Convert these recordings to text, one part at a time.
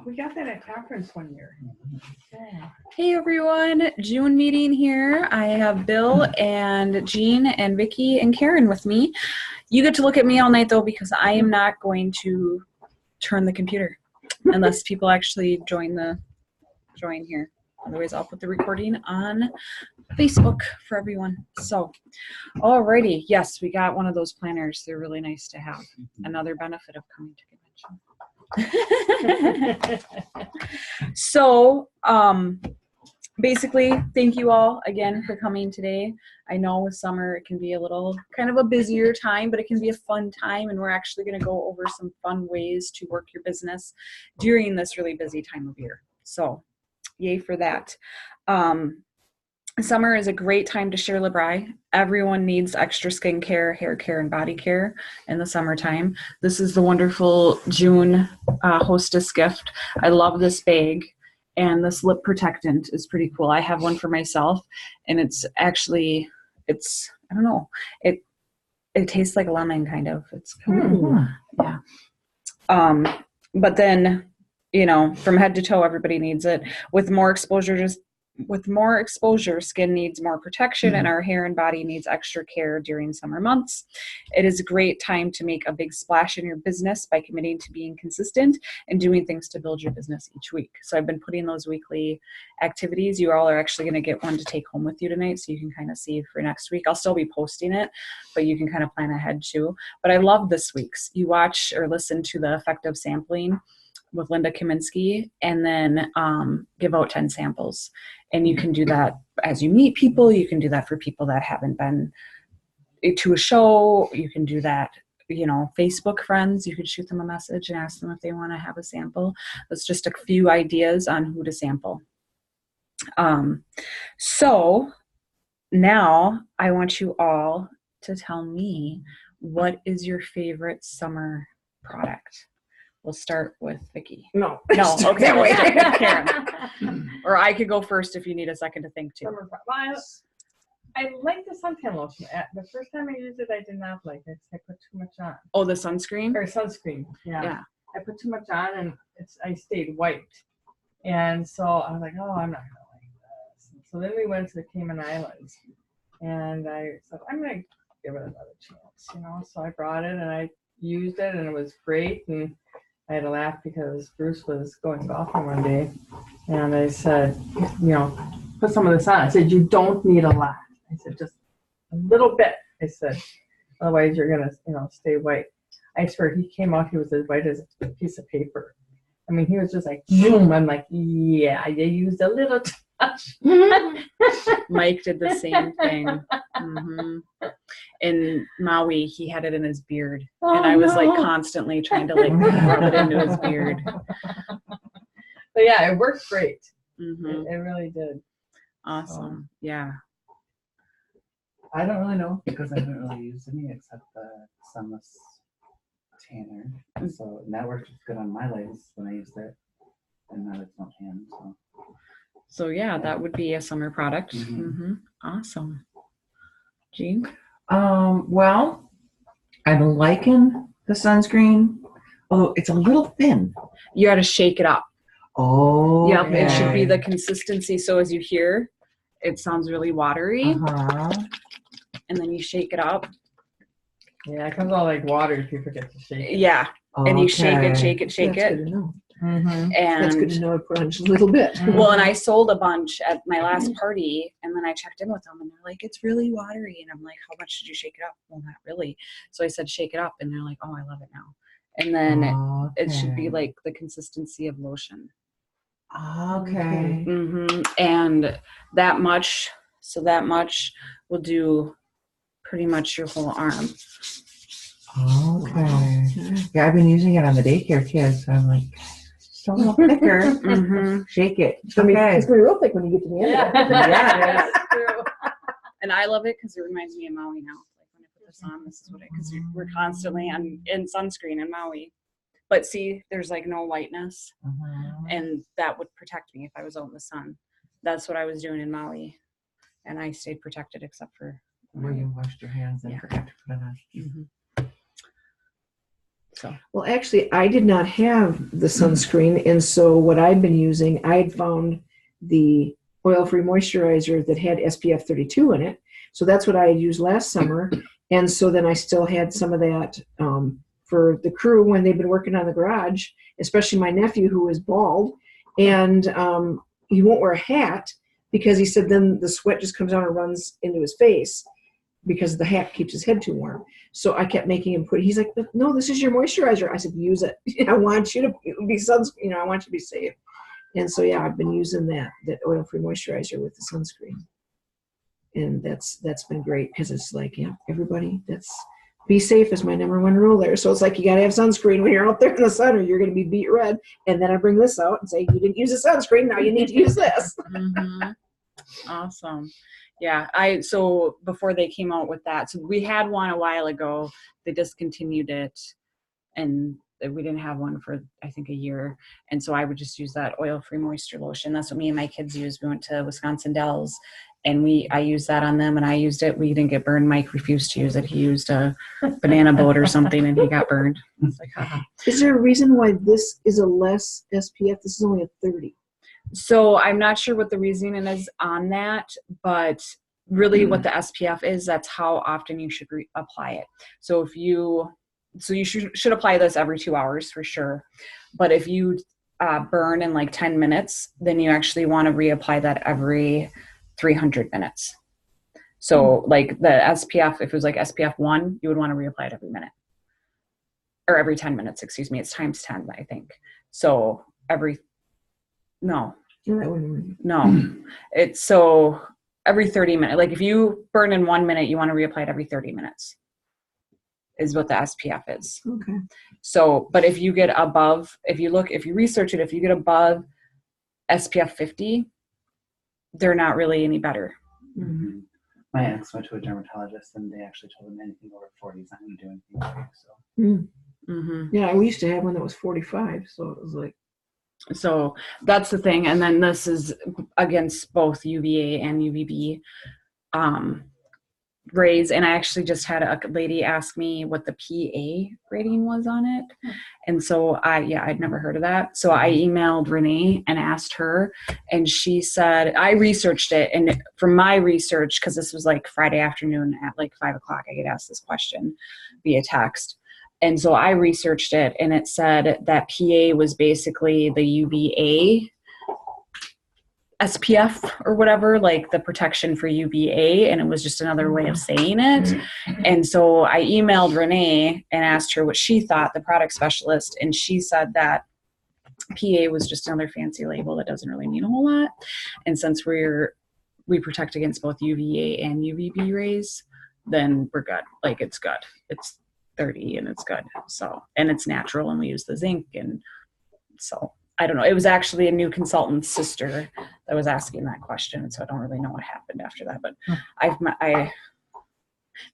We got that at conference one year. Yeah. Hey everyone, June meeting here. I have Bill and Jean and Vicky and Karen with me. You get to look at me all night though because I am not going to turn the computer unless people actually join here. Otherwise I'll put the recording on Facebook for everyone. So, alrighty, yes, we got one of those planners. They're really nice to have. Another benefit of coming to convention. So, basically, thank you all again for coming today. I know with summer it can be a little kind of a busier time, but it can be a fun time, and we're actually going to go over some fun ways to work your business during this really busy time of year. So, yay for that. Summer is a great time to share Libri. Everyone needs extra skincare, hair care, and body care in the summertime. This is the wonderful June hostess gift. I love this bag, and this lip protectant is pretty cool. I have one for myself, and it's actually, I don't know, it tastes like a lemon kind of. It's kind of, yeah. But then, you know, from head to toe, everybody needs it. With more exposure, skin needs more protection, and our hair and body needs extra care during summer months. It is a great time to make a big splash in your business by committing to being consistent and doing things to build your business each week. So I've been putting those weekly activities. You all are actually going to get one to take home with you tonight, so you can kind of see for next week. I'll still be posting it, but you can kind of plan ahead too. But I love this week's. You watch or listen to the effective sampling with Linda Kaminsky, and then give out 10 samples. And you can do that as you meet people. You can do that for people that haven't been to a show. You can do that, you know, Facebook friends. You could shoot them a message and ask them if they want to have a sample. That's just a few ideas on who to sample. So now I want you all to tell me, what is your favorite summer product? We'll start with Vicky. No. Okay. We'll start with Karen. Or I could go first if you need a second to think too. I like the suntan lotion. The first time I used it, I did not like it. I put too much on. Oh, the sunscreen? Or sunscreen. Yeah. I put too much on, and I stayed white. And so I was like, oh, I'm not gonna like this. And so then we went to the Cayman Islands, and I said, I'm gonna give it another chance, you know. So I brought it and I used it, and it was great. And I had to laugh because Bruce was going golfing one day, and I said, you know, put some of this on. I said, you don't need a lot. I said, just a little bit. I said, otherwise you're gonna, you know, stay white. I swear he came out, he was as white as a piece of paper. I mean, he was just like, boom. I'm like, yeah, you used a little touch. Mike did the same thing. In Maui, he had it in his beard, and I was like constantly trying to like rub it into his beard. But yeah, it worked great. It really did. Awesome. Yeah. I don't really know because I haven't really used any except the Sunless Tanner. So that worked good on my legs when I used it, and now it's not tan. So yeah, that would be a summer product. Awesome. Jean? Well, I'm liking the sunscreen, although it's a little thin. You got to shake it up. Oh, yep. It should be the consistency. So as you hear, it sounds really watery. And then you shake it up. Yeah, it comes out like water if you forget to shake it. Yeah. And you shake it. That's Good to know. And That's good to know it for just a little bit. Well, and I sold a bunch at my last party, and then I checked in with them, and they're like, it's really watery. And I'm like, how much did you shake it up? Well, not really. So I said, shake it up. And they're like, oh, I love it now. And then it should be like the consistency of lotion. Okay. And that much will do pretty much your whole arm. Okay. Yeah, I've been using it on the daycare kids. So I'm like, just a little thicker. Shake it. It's going to be real thick when you get to the end of it. Yeah. True. And I love it because it reminds me of Maui now. Like when I put this on, this is what because we're constantly in sunscreen in Maui. But see, there's like no whiteness, and that would protect me if I was out in the sun. That's what I was doing in Maui, and I stayed protected except for where you washed your hands and forgot to put it on. So Well, actually, I did not have the sunscreen, and so what I've been using, I had found the oil-free moisturizer that had SPF 32 in it. So that's what I had used last summer, and so then I still had some of that for the crew when they've been working on the garage, especially my nephew who is bald, and he won't wear a hat because he said then the sweat just comes out and runs into his face because the hat keeps his head too warm. So I kept making him put, he's like, but no, this is your moisturizer. I said, use it. I want you to be sunscreen, I want you to be safe. And so, yeah, I've been using that oil-free moisturizer with the sunscreen. And that's been great because it's like, yeah, everybody, be safe is my number one rule there. So it's like, you got to have sunscreen when you're out there in the sun or you're going to be beet red. And then I bring this out and say, you didn't use the sunscreen. Now you need to use this. mm-hmm. Awesome. Yeah. So before they came out with that, so we had one a while ago, they discontinued it and we didn't have one for, I think, a year. And so I would just use that oil-free moisture lotion. That's what me and my kids use. We went to Wisconsin Dells and I used that on them and I used it. We didn't get burned. Mike refused to use it. He used a banana boat or something and he got burned. It's like, haha. Is there a reason why this is a less SPF? This is only a 30. So I'm not sure what the reasoning is on that, but really what the SPF is, that's how often you should apply it. So you should apply this every 2 hours for sure. But if you burn in like 10 minutes, then you actually want to reapply that every 300 minutes. So like the SPF, if it was like SPF 1, you would want to reapply it every minute or every 10 minutes, excuse me. It's times 10, I think. So no, it's so every 30 minutes. Like if you burn in 1 minute, you want to reapply it every 30 minutes is what the SPF is. Okay. So, but if you get above, if you research it, if you get above SPF 50, they're not really any better. Mm-hmm. My ex went to a dermatologist and they actually told him anything over 40 is not going to do anything for you. So. Mm-hmm. Yeah, we used to have one that was 45, so it was like. So that's the thing. And then this is against both UVA and UVB rays. And I actually just had a lady ask me what the PA rating was on it. And so I'd never heard of that. So I emailed Renee and asked her, and she said, I researched it. And from my research, because this was like Friday afternoon at like 5 o'clock, I get asked this question via text. And so I researched it and it said that PA was basically the UVA SPF or whatever, like the protection for UVA. And it was just another way of saying it. And so I emailed Renee and asked her what she thought, the product specialist. And she said that PA was just another fancy label that doesn't really mean a whole lot. And since we protect against both UVA and UVB rays, then we're good. Like it's good. It's 30 and it's good. So, and it's natural and we use the zinc. And so I don't know. It was actually a new consultant's sister that was asking that question. And so I don't really know what happened after that, but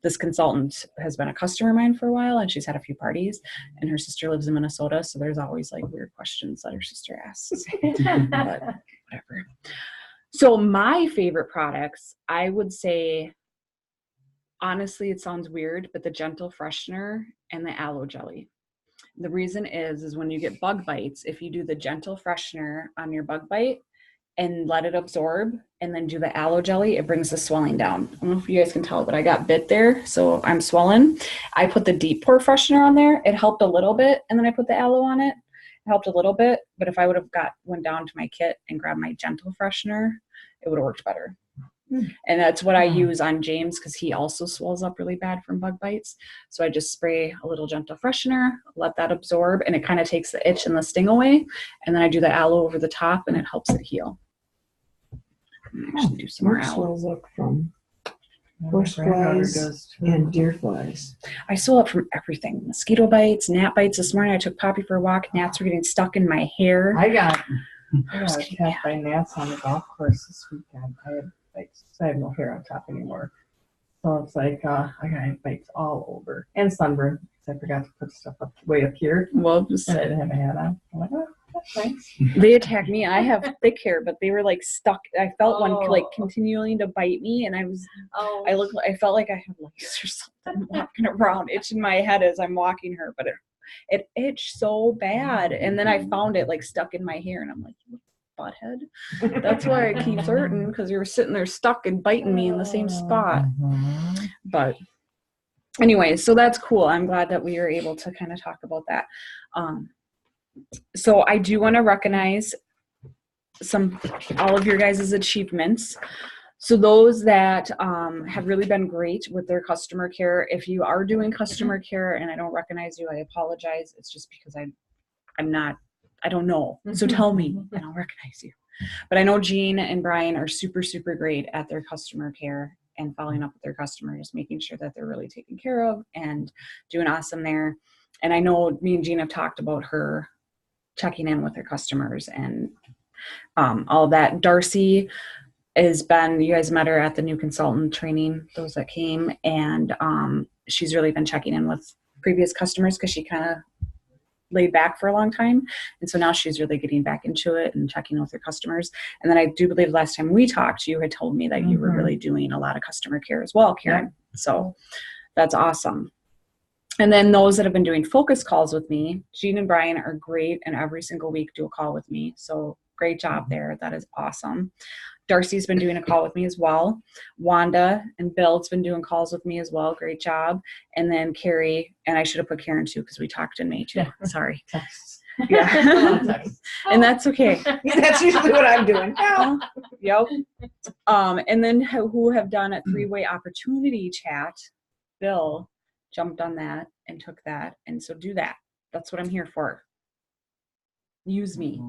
this consultant has been a customer of mine for a while and she's had a few parties and her sister lives in Minnesota. So there's always like weird questions that her sister asks, but whatever. So my favorite products, I would say, honestly, it sounds weird, but the Gentle Freshener and the Aloe Jelly. The reason is when you get bug bites, if you do the Gentle Freshener on your bug bite and let it absorb and then do the Aloe Jelly, it brings the swelling down. I don't know if you guys can tell, but I got bit there, so I'm swollen. I put the Deep Pore Freshener on there. It helped a little bit, and then I put the aloe on it. It helped a little bit, but if I would have went down to my kit and grabbed my Gentle Freshener, it would have worked better. And that's what I use on James because he also swells up really bad from bug bites. So I just spray a little Gentle Freshener, let that absorb, and it kind of takes the itch and the sting away. And then I do the aloe over the top, and it helps it heal. Actually do some more Mark aloe. swells up from horse flies and deer flies. I swell up from everything. Mosquito bites, gnat bites. This morning I took Poppy for a walk. Gnats were getting stuck in my hair. I got attacked by gnats on the golf course this weekend. I have no hair on top anymore. So it's like, I got bites all over. And sunburn, because I forgot to put stuff way up here. Whoops. And I didn't have a hat on. I'm like, oh, that's nice. They attacked me. I have thick hair, but they were like stuck. I felt one like continuing to bite me, and I felt like I had lice or something walking around, itching my head as I'm walking her. But It itched so bad. And then I found it like stuck in my hair, and I'm like, you butthead. That's why it keeps hurting, because you're sitting there stuck and biting me in the same spot. Mhm. But anyway, so that's cool. I'm glad that we were able to kind of talk about that. So I do want to recognize all of your guys' achievements. So those that have really been great with their customer care. If you are doing customer care and I don't recognize you, I apologize. It's just because I don't know. So tell me and I'll recognize you. But I know Jean and Brian are super, super great at their customer care and following up with their customers, making sure that they're really taken care of and doing awesome there. And I know me and Jean have talked about her checking in with her customers and all that. Darcy has been, you guys met her at the new consultant training, those that came, and she's really been checking in with previous customers because she kind of laid back for a long time. And so now she's really getting back into it and checking in with her customers. And then I do believe last time we talked, you had told me that you were really doing a lot of customer care as well, Karen. So that's awesome. And then those that have been doing focus calls with me, Jean and Brian are great, and every single week do a call with me. So great job there. That is awesome. Darcy's been doing a call with me as well. Wanda and Bill's been doing calls with me as well. Great job. And then Carrie, and I should have put Karen too, because we talked in May too. Sorry. Yeah. And that's okay. That's usually what I'm doing. Yep. And then who have done a 3-way opportunity chat. Bill jumped on that and took that. And so do that. That's what I'm here for. Use me.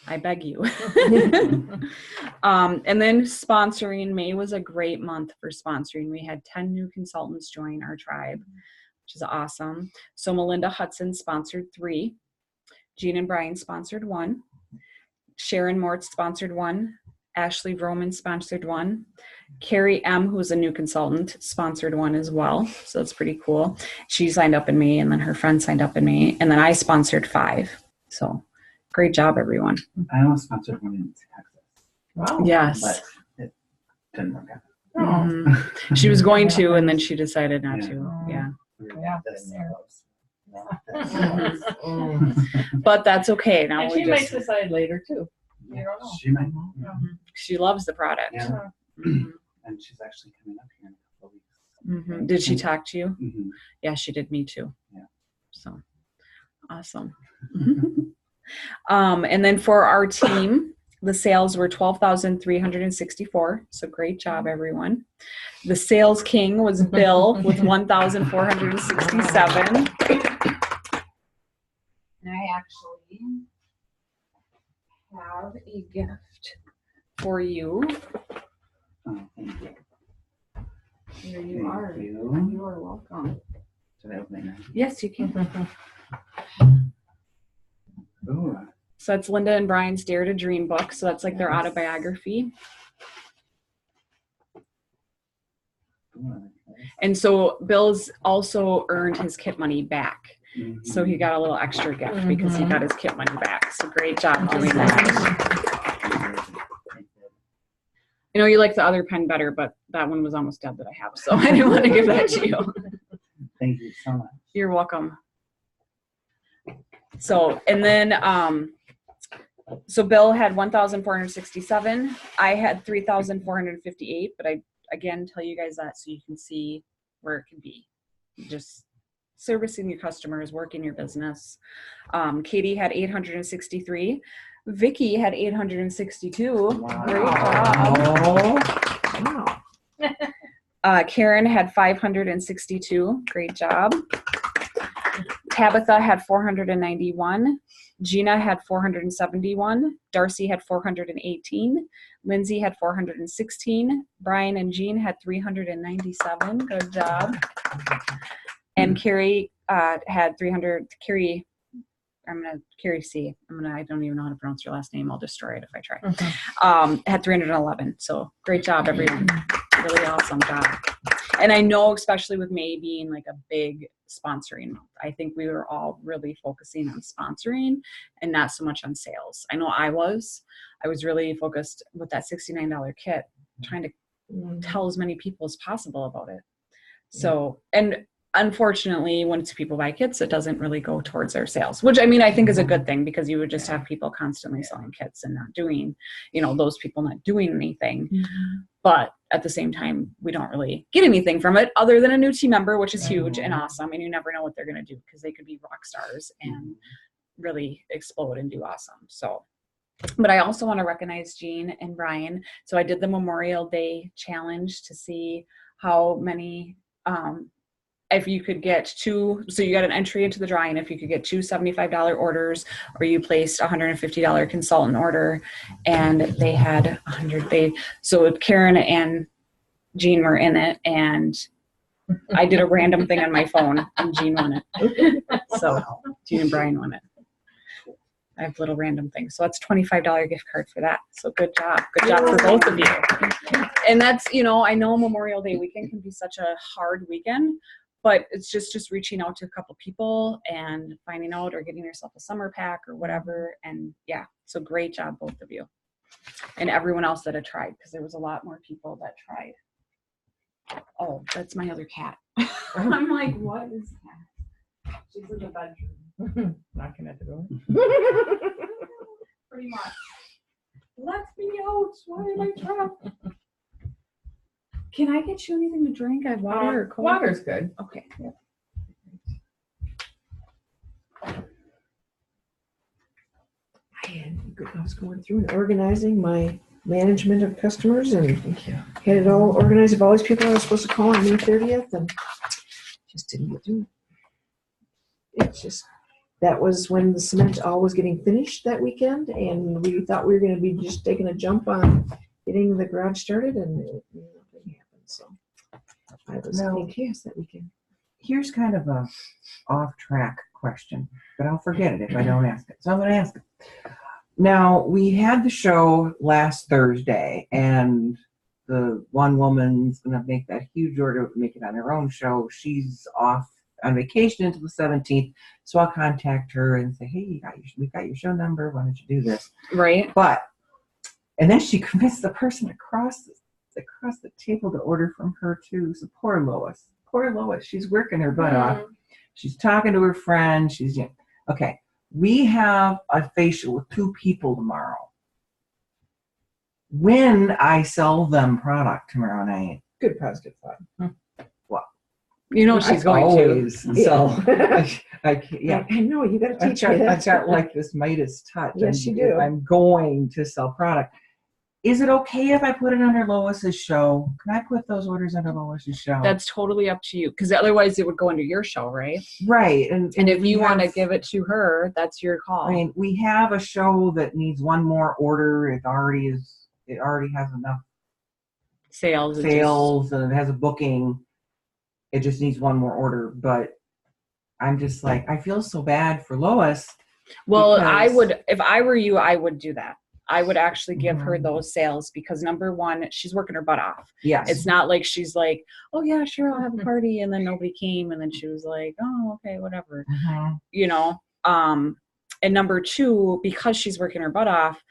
I beg you. And then sponsoring. May was a great month for sponsoring. We had 10 new consultants join our tribe, which is awesome. So Melinda Hudson sponsored 3. Jean and Brian sponsored 1. Sharon Mort sponsored 1. Ashley Vroman sponsored 1. Carrie M., who's a new consultant, sponsored 1 as well. So that's pretty cool. She signed up in May, and then her friend signed up in May, and then I sponsored 5. So great job, everyone. I almost sponsored one in Texas, Wow. Yes. but it didn't work out. Mhm. She was going to, and then she decided not to. Yeah. Yeah. But that's okay. Now And we she might just, decide later too. You don't know. She might. she loves the product. Yeah. Mhm. And she's actually coming up here in a couple of weeks. Mhm. Did she talk to you? Mhm. Yeah, she did me too. Yeah. So awesome. And then for our team, the sales were 12,364. So great job, everyone. The sales king was Bill with 1,467. And I actually have a gift for you. Oh, thank you. Here you are. Thank you. You are welcome. Should I open it now? Yes, you can. Ooh. So that's Linda and Brian's Dare to Dream book. So that's like their Yes. autobiography. Ooh, And so Bill's also earned his kit money back. mhm. So he got a little extra gift because he got his kit money back. So great job doing that. I know you like the other pen better, but that one was almost dead that I have. So I didn't want to give that to you. Thank you so much. You're welcome. So, and then, so Bill had 1,467. I had 3,458, but I, again, tell you guys that so you can see where it can be. Just servicing your customers, working your business. Katie had 863. Vicky had 862. Wow. Great job. Wow. Karen had 562. Great job. Tabitha had 491. Gina had 471. Darcy had 418. Lindsay had 416. Brian and Jean had 397. Good job. And Carrie had 300. Carrie C. I don't even know how to pronounce your last name. I'll destroy it if I try. Had 311. So great job, everyone. Really awesome job. And I know, especially with May being like a big sponsoring month, I think we were all really focusing on sponsoring and not so much on sales. I know I was really focused with that $69 kit, trying to tell as many people as possible about it. So, and unfortunately, once people buy kits, it doesn't really go towards their sales, which I mean, I think is a good thing, because you would just have people constantly selling kits and not doing, those people not doing anything. But at the same time, we don't really get anything from it other than a new team member, which is huge and awesome. And you never know what they're going to do, because they could be rock stars and really explode and do awesome. So, but I also want to recognize Jean and Brian. So I did the Memorial Day challenge to see how many, if you could get two, so you got an entry into the drawing if you could get two $75 orders, or you placed a $150 consultant order, and they had 100. So Karen and Jean were in it, and I did a random thing on my phone, and Jean won it. So Jean and Brian won it. I have little random things. So that's $25 gift card for that. So good job. Good job for both of you. And that's, I know Memorial Day weekend can be such a hard weekend, but it's just reaching out to a couple people and finding out, or getting yourself a summer pack or whatever. And yeah, so great job, both of you. And everyone else that had tried, because there was a lot more people that tried. Oh, that's my other cat. I'm like, what is that? She's in the bedroom. Knocking at the door. Pretty much. Let me out. Why am I trapped? Can I get you anything to drink? I have water or cold? Water's good. Okay. I was going through and organizing my management of customers, and had it all organized of all these people I was supposed to call on May 30th, and just didn't get through it. It's just, that was when the cement all was getting finished that weekend, and we thought we were going to be just taking a jump on getting the garage started, and nothing happened. So I was in chaos that weekend. Here's kind of a off-track question, but I'll forget it if I don't ask it. So I'm going to ask it. Now, we had the show last Thursday, and the one woman's going to make that huge order, make it on her own show. She's off on vacation until the 17th, so I'll contact her and say, hey, we got your show number. Why don't you do this? Right. And then she convinced the person across the table to order from her too. So poor Lois, she's working her butt off. She's talking to her friend. Okay. We have a facial with 2 people tomorrow. When I sell them product tomorrow night, Good positive thought. She's going always, to. So yeah. I know, you got to teach me I've that. got like this Midas touch. Yes, you do. I'm going to sell product. Is it okay if I put it under Lois's show? Can I put those orders under Lois's show? That's totally up to you, because otherwise it would go under your show, right? Right. And if you want to give it to her, that's your call. I mean, we have a show that needs one more order. It already has enough sales and it has a booking. It just needs one more order. But I'm just like, I feel so bad for Lois. Well, if I were you, I would do that. I would actually give her those sales, because number one, she's working her butt off. Yes. It's not like she's like, oh yeah, sure, I'll have a party, and then nobody came, and then she was like, oh, okay, whatever. And number two, because she's working her butt off,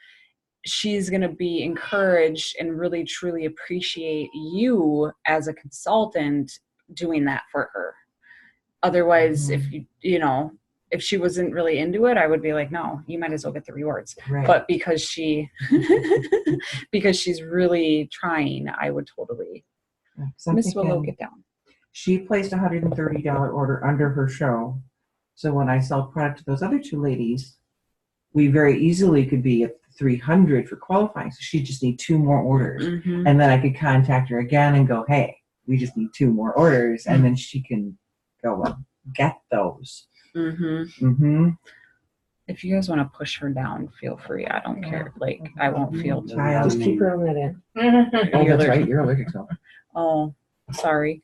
she's going to be encouraged and really truly appreciate you as a consultant doing that for her. Otherwise, if if she wasn't really into it, I would be like, no, you might as well get the rewards. Right. But because she's really trying, I would totally. Miss Willow, get down. She placed a $130 order under her show. So when I sell product to those other 2 ladies, we very easily could be at $300 for qualifying. So she just need 2 more orders. Mm-hmm. And then I could contact her again and go, hey, we just need 2 more orders. And then she can go, well, get those. Mm-hmm. Mm-hmm. If you guys want to push her down, feel free. I don't care. Like, I won't feel too bad. Just keep her on that end. Oh, that's right. You're allergic to them. Oh, sorry.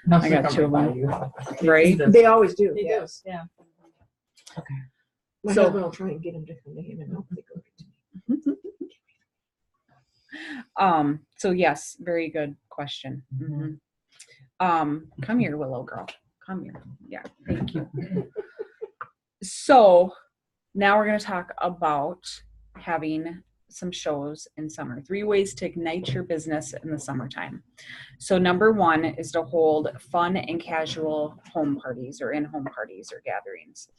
No, I got 2 of them. Right? They always do. He Yes. does, yeah. Okay. My So- husband will try and get him to come to him, and no, they go right to me. So yes, very good question. Mm-hmm. Come here, Willow girl. Come here. Yeah, thank you. So now we're going to talk about having some shows in summer. 3 ways to ignite your business in the summertime. So number 1 is to hold fun and casual home parties or in-home parties or gatherings.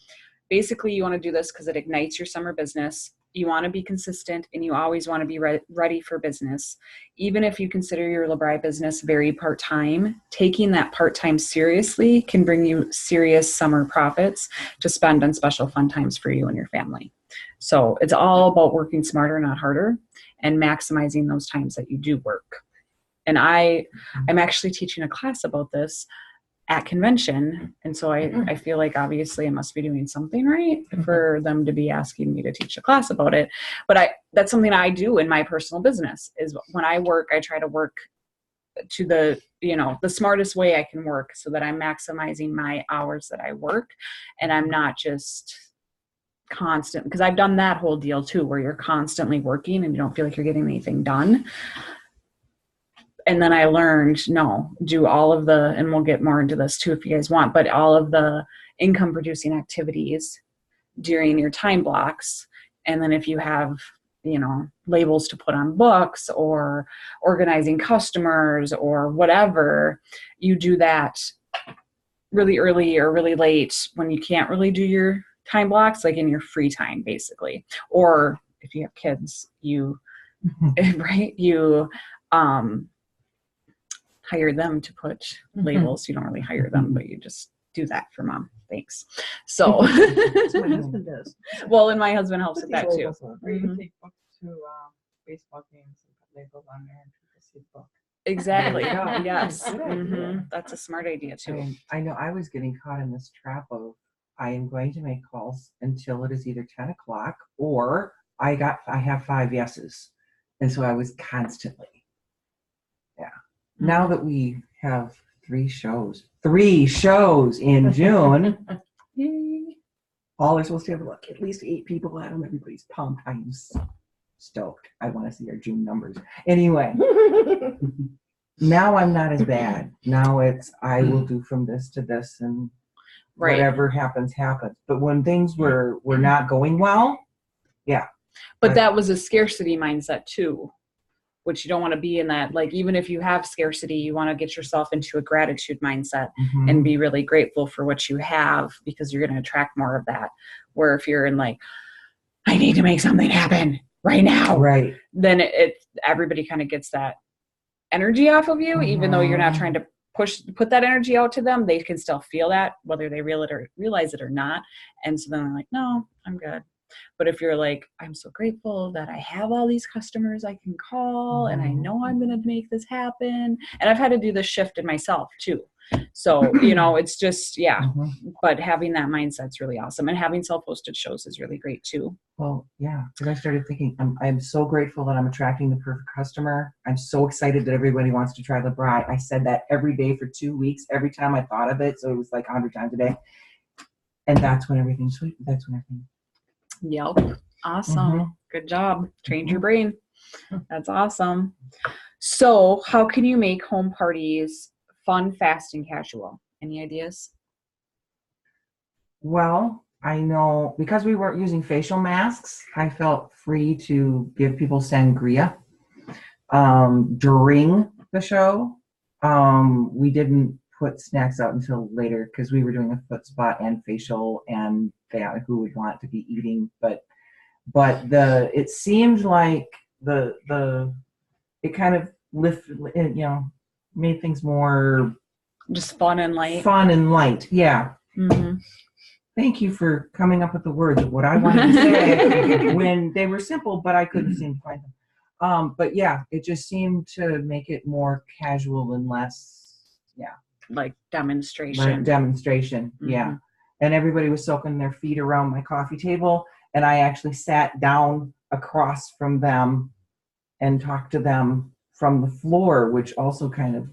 Basically, you want to do this because it ignites your summer business. You want to be consistent, and you always want to be ready for business. Even if you consider your LeBri business very part-time, taking that part-time seriously can bring you serious summer profits to spend on special fun times for you and your family. So it's all about working smarter, not harder, and maximizing those times that you do work. And I'm actually teaching a class about this at convention. And so I feel like obviously I must be doing something right for them to be asking me to teach a class about it. But that's something I do in my personal business is when I work, I try to work to the smartest way I can work so that I'm maximizing my hours that I work and I'm not just constant, because I've done that whole deal too, where you're constantly working and you don't feel like you're getting anything done. And then I learned, no, do all of the, and we'll get more into this too if you guys want, but all of the income producing activities during your time blocks. And then if you have, labels to put on books or organizing customers or whatever, you do that really early or really late when you can't really do your time blocks, like in your free time, basically. Or if you have kids, right, you hire them to put labels. You don't really hire them, but you just do that for mom. Thanks. So That's what my husband does. well, and my husband helps with that too. Labels on. Or you can take books to baseball games and put labels on there and people see the book. Exactly. There you go. Yes. Good idea. Mhm. That's a smart idea too. I know I was getting caught in this trap of I am going to make calls until it is either 10 o'clock or I have 5 yeses. And so I was constantly. Yeah. Now that we have 3 shows in June, Yay. all are supposed to have at least 8 people at them. Everybody's pumped. I'm stoked. I want to see our June numbers. Anyway, now I'm not as bad. Now it's I will do from this to this and Right. whatever happens, happens. But when things were not going well, But that was a scarcity mindset too, which you don't want to be in that. Like, even if you have scarcity, you want to get yourself into a gratitude mindset and be really grateful for what you have, because you're going to attract more of that. Where if you're in like, I need to make something happen right now, right. then everybody kind of gets that energy off of you, even though you're not trying to put that energy out to them. They can still feel that, whether they realize it or not. And so then they're like, no, I'm good. But if you're like, I'm so grateful that I have all these customers I can call and I know I'm going to make this happen. And I've had to do this shift in myself too. So, it's just, but having that mindset's really awesome. And having self-hosted shows is really great too. Well, yeah, because I started thinking, I'm so grateful that I'm attracting the perfect customer. I'm so excited that everybody wants to try LeBri. I said that every day for 2 weeks, every time I thought of it. So it was like 100 times a day. And that's when everything sweet. That's when everything. Yep. Awesome. Good job. Trained your brain. That's awesome. So how can you make home parties fun, fast, and casual? Any ideas? Well, I know because we weren't using facial masks, I felt free to give people sangria during the show. We didn't put snacks out until later because we were doing a foot spot and facial, and who would want to be eating. But it seemed like it kind of made things more Just fun and light. Yeah. Mm-hmm. Thank you for coming up with the words of what I wanted to say when they were simple, but I couldn't seem to find them. But yeah, it just seemed to make it more casual and less, Like demonstration. like demonstration. Yeah. And everybody was soaking their feet around my coffee table, and I actually sat down across from them and talked to them from the floor, which also kind of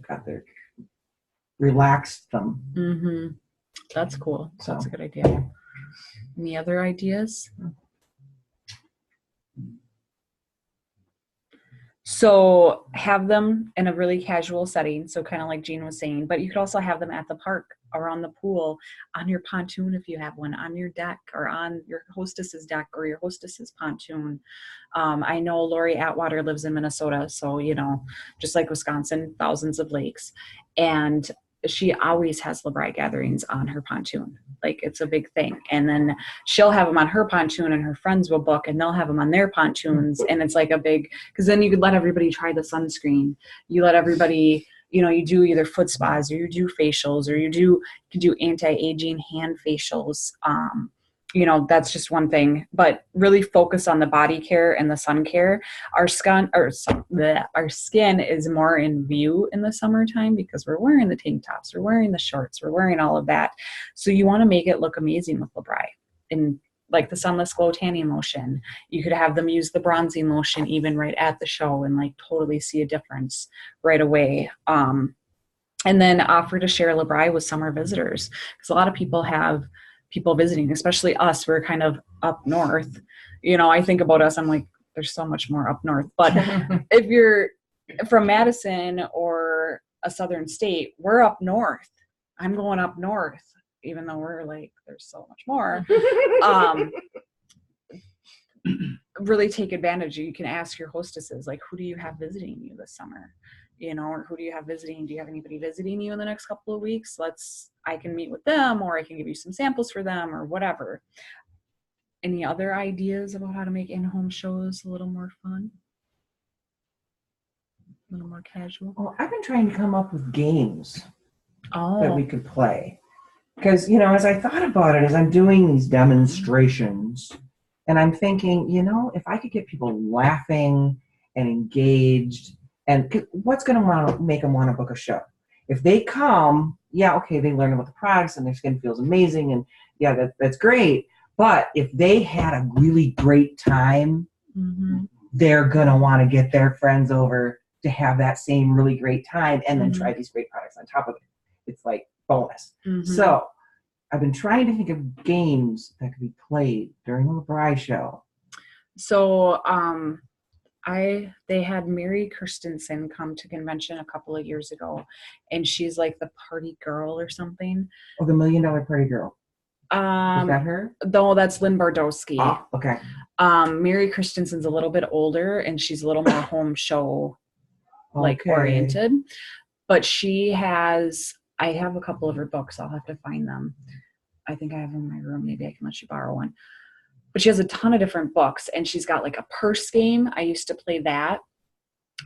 relaxed them. Mm-hmm. That's cool. So That's a good idea. Any other ideas? So have them in a really casual setting. So kind of like Jean was saying, but you could also have them at the park, around the pool, on your pontoon if you have one, on your deck, or on your hostess's deck or your hostess's pontoon. I know Lori Atwater lives in Minnesota, so just like Wisconsin, thousands of lakes, and she always has LeBri gatherings on her pontoon. Like, it's a big thing. And then she'll have them on her pontoon, and her friends will book and they'll have them on their pontoons. And it's like a big, because then you could let everybody try the sunscreen. You let everybody, you do either foot spas, or you do facials, or you can do anti-aging hand facials. That's just one thing, but really focus on the body care and the sun care. Our skin is more in view in the summertime because we're wearing the tank tops, we're wearing the shorts, we're wearing all of that. So you want to make it look amazing with LeBri. And like the Sunless Glow tanning lotion, you could have them use the bronzing lotion even right at the show and like totally see a difference right away. And then offer to share LeBri with summer visitors, because a lot of people have people visiting, especially us. We're kind of up north. I think about us, I'm like, there's so much more up north. But if you're from Madison or a southern state, we're up north. I'm going up north, even though we're like, there's so much more. Really take advantage. You can ask your hostesses, like, who do you have visiting you this summer? Or who do you have visiting? Do you have anybody visiting you in the next couple of weeks? I can meet with them, or I can give you some samples for them, or whatever. Any other ideas about how to make in-home shows a little more fun? A little more casual? Well, I've been trying to come up with games that Oh, we could play. Because, as I thought about it, as I'm doing these demonstrations, and I'm thinking, if I could get people laughing and engaged, and what's going to want to make them want to book a show? If they come, yeah, okay, they learn about the products and their skin feels amazing, and yeah, that's great. But if they had a really great time, they're going to want to get their friends over to have that same really great time, and then try these great products on top of it. It's like bonus. So I've been trying to think of games that could be played during the LeBri show. So they had Mary Christensen come to convention a couple of years ago, and she's like the party girl or something. Oh, the $1 Million Party Girl. Is that her? No, that's Lynn Bardowski. Oh, okay. Mary Christensen's a little bit older, and she's a little more home show Okay. oriented. But I have a couple of her books. I'll have to find them. I think I have them in my room. Maybe I can let you borrow one. But she has a ton of different books, and she's got like a purse game. I used to play that.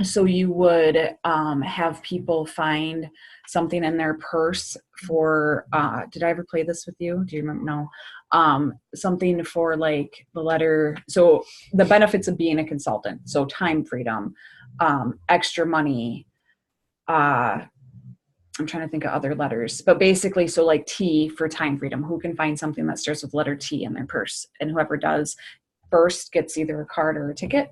So you would have people find something in their purse for, did I ever play this with you? Do you remember? No. Something for like the letter. So the benefits of being a consultant. So time freedom, extra money. I'm trying to think of other letters, but basically, so like T for time freedom. Who can find something that starts with letter T in their purse? And whoever does first gets either a card or a ticket.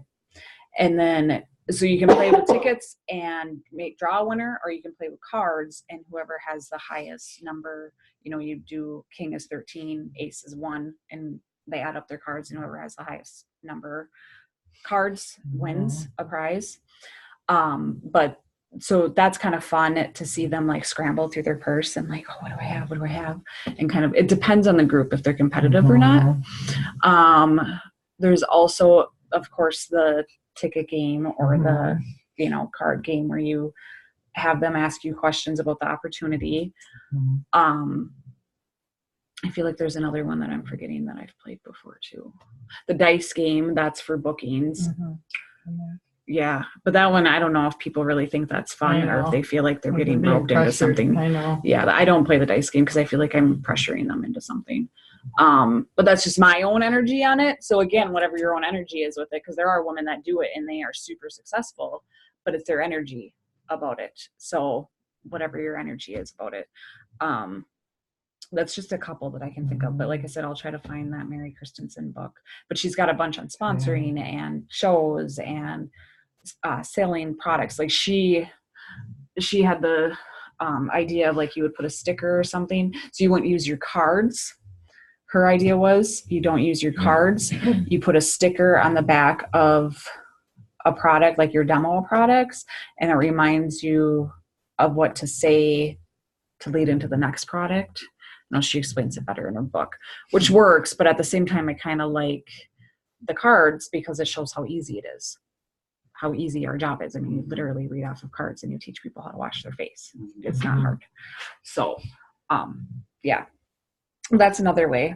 And then, so you can play with tickets and draw a winner, or you can play with cards, and whoever has the highest number, you do king is 13, ace is 1, and they add up their cards, and whoever has the highest number cards wins a prize. But so that's kind of fun to see them like scramble through their purse and like, oh, what do I have? What do I have? And kind of, it depends on the group if they're competitive or not. There's also, of course, the ticket game or the, card game where you have them ask you questions about the opportunity. I feel like there's another one that I'm forgetting that I've played before too. The dice game, that's for bookings. Yeah, but that one, I don't know if people really think that's fun or if they feel like they're getting roped into something. I know. Yeah, I don't play the dice game because I feel like I'm pressuring them into something. But that's just my own energy on it. So again, whatever your own energy is with it, because there are women that do it and they are super successful, but it's their energy about it. So whatever your energy is about it. That's just a couple that I can think of. But like I said, I'll try to find that Mary Christensen book. But she's got a bunch on sponsoring and shows and selling products. Like she had the idea of like you would put a sticker or something. So you wouldn't use your cards. Her idea was you don't use your cards. You put a sticker on the back of a product, like your demo products, and it reminds you of what to say to lead into the next product. No, she explains it better in her book, which works, but at the same time, I kind of like the cards because it shows how easy it is, how easy our job is. I mean, you literally read off of cards and you teach people how to wash their face. It's not hard. So, yeah, that's another way.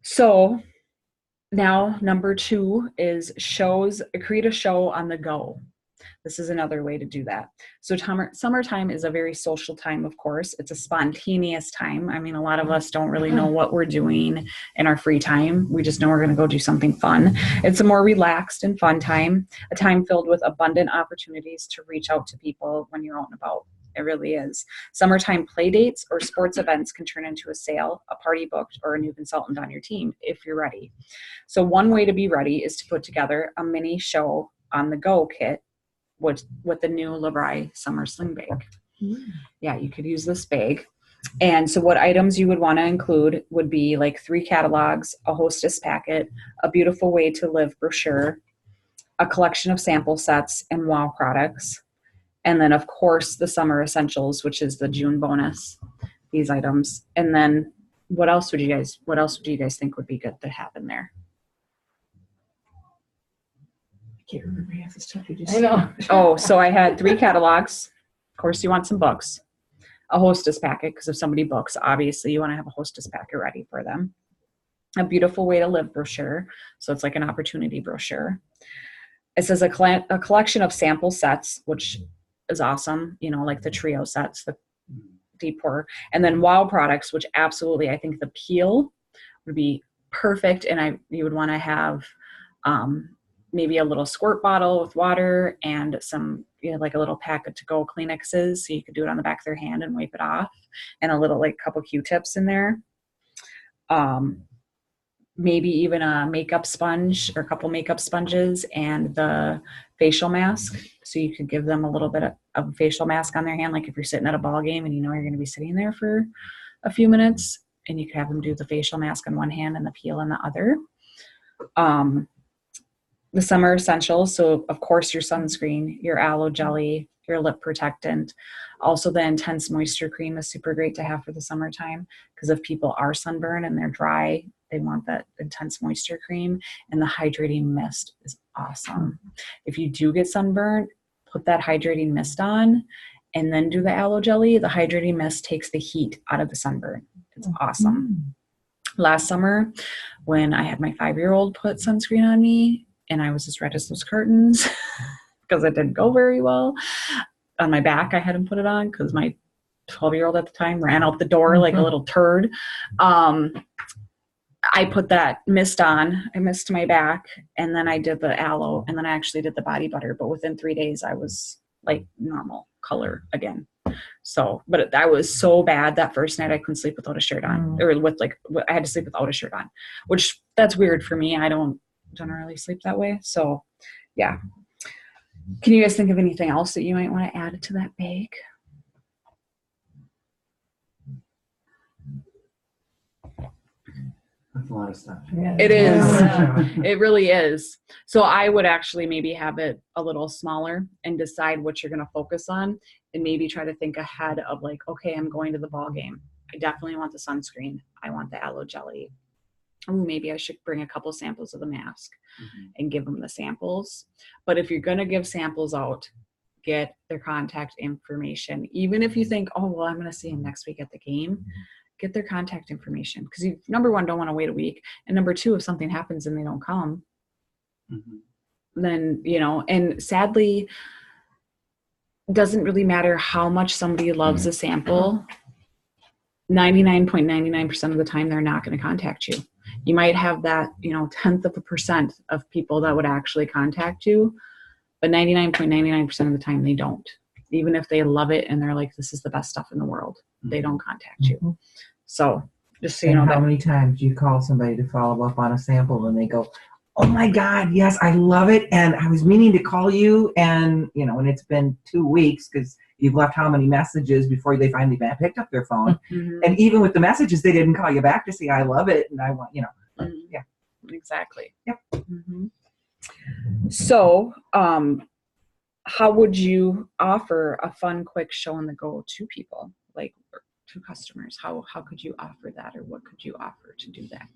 So now number 2 is create a show on the go. This is another way to do that. So summertime is a very social time, of course. It's a spontaneous time. I mean, a lot of us don't really know what we're doing in our free time. We just know we're going to go do something fun. It's a more relaxed and fun time, a time filled with abundant opportunities to reach out to people when you're out and about. It really is. Summertime play dates or sports events can turn into a sale, a party booked, or a new consultant on your team if you're ready. So one way to be ready is to put together a mini show on the go kit with the new Labrie Summer Sling Bag. Yeah, you could use this bag. And so what items you would want to include would be like 3 catalogs, a hostess packet, a beautiful way to live brochure, a collection of sample sets and wow products, and then of course the summer essentials, which is the June bonus, these items. And then what else do you guys think would be good to have in there? I can't remember half the stuff you just I know. Oh, so I had 3 catalogs. Of course, you want some books. A hostess packet, because if somebody books, obviously you want to have a hostess packet ready for them. A beautiful way to live brochure. So it's like an opportunity brochure. It says a collection of sample sets, which is awesome. You know, like the trio sets, the deep pour. And then wow products, which absolutely, I think the peel would be perfect. And you would want to have maybe a little squirt bottle with water and some, like a little packet to go Kleenexes. So you could do it on the back of their hand and wipe it off, and a little like couple Q-tips in there. Maybe even a makeup sponge or a couple makeup sponges and the facial mask. So you could give them a little bit of facial mask on their hand. Like if you're sitting at a ball game and you know you're going to be sitting there for a few minutes, and you could have them do the facial mask on one hand and the peel on the other. The summer essentials. So of course your sunscreen, your aloe jelly, your lip protectant. Also the intense moisture cream is super great to have for the summertime, because if people are sunburned and they're dry, they want that intense moisture cream. And the hydrating mist is awesome. If you do get sunburned, put that hydrating mist on and then do the aloe jelly. The hydrating mist takes the heat out of the sunburn. It's awesome. Last summer, when I had my 5-year-old put sunscreen on me, and I was as red as those curtains because it didn't go very well. On my back, I had him put it on because my 12-year-old at the time ran out the door like a little turd. I put that mist on. I mist my back, and then I did the aloe, and then I actually did the body butter. But within 3 days, I was like normal color again. So, but I was so bad that first night I couldn't sleep without a shirt on, or I had to sleep without a shirt on, which that's weird for me. I don't generally sleep that way. So yeah. Can you guys think of anything else that you might want to add to that bag? That's a lot of stuff. It is. Yeah. It really is. So I would actually maybe have it a little smaller and decide what you're going to focus on, and maybe try to think ahead of like, okay, I'm going to the ball game. I definitely want the sunscreen. I want the aloe jelly. Oh, maybe I should bring a couple samples of the mask and give them the samples. But if you're going to give samples out, get their contact information. Even if you think, oh, well, I'm going to see them next week at the game, get their contact information. Because you, number one, don't want to wait a week. And number two, if something happens and they don't come, then, you know, and sadly, it doesn't really matter how much somebody loves a sample. 99.99% of the time, they're not going to contact you. You might have that, you know, 0.1% of people that would actually contact you, but 99.99% of the time they don't. Even if they love it and they're like, this is the best stuff in the world, they don't contact you. So just so you know, how many times do you call somebody to follow up on a sample and they go, oh my God, yes, I love it. And I was meaning to call you, and, you know, and it's been 2 weeks because you've left how many messages before they finally picked up their phone. And even with the messages, they didn't call you back to say, I love it. And I want, you know, yeah. Exactly. Yep. So, how would you offer a fun, quick show on the go to people, like to customers? How could you offer that, or what could you offer to do that?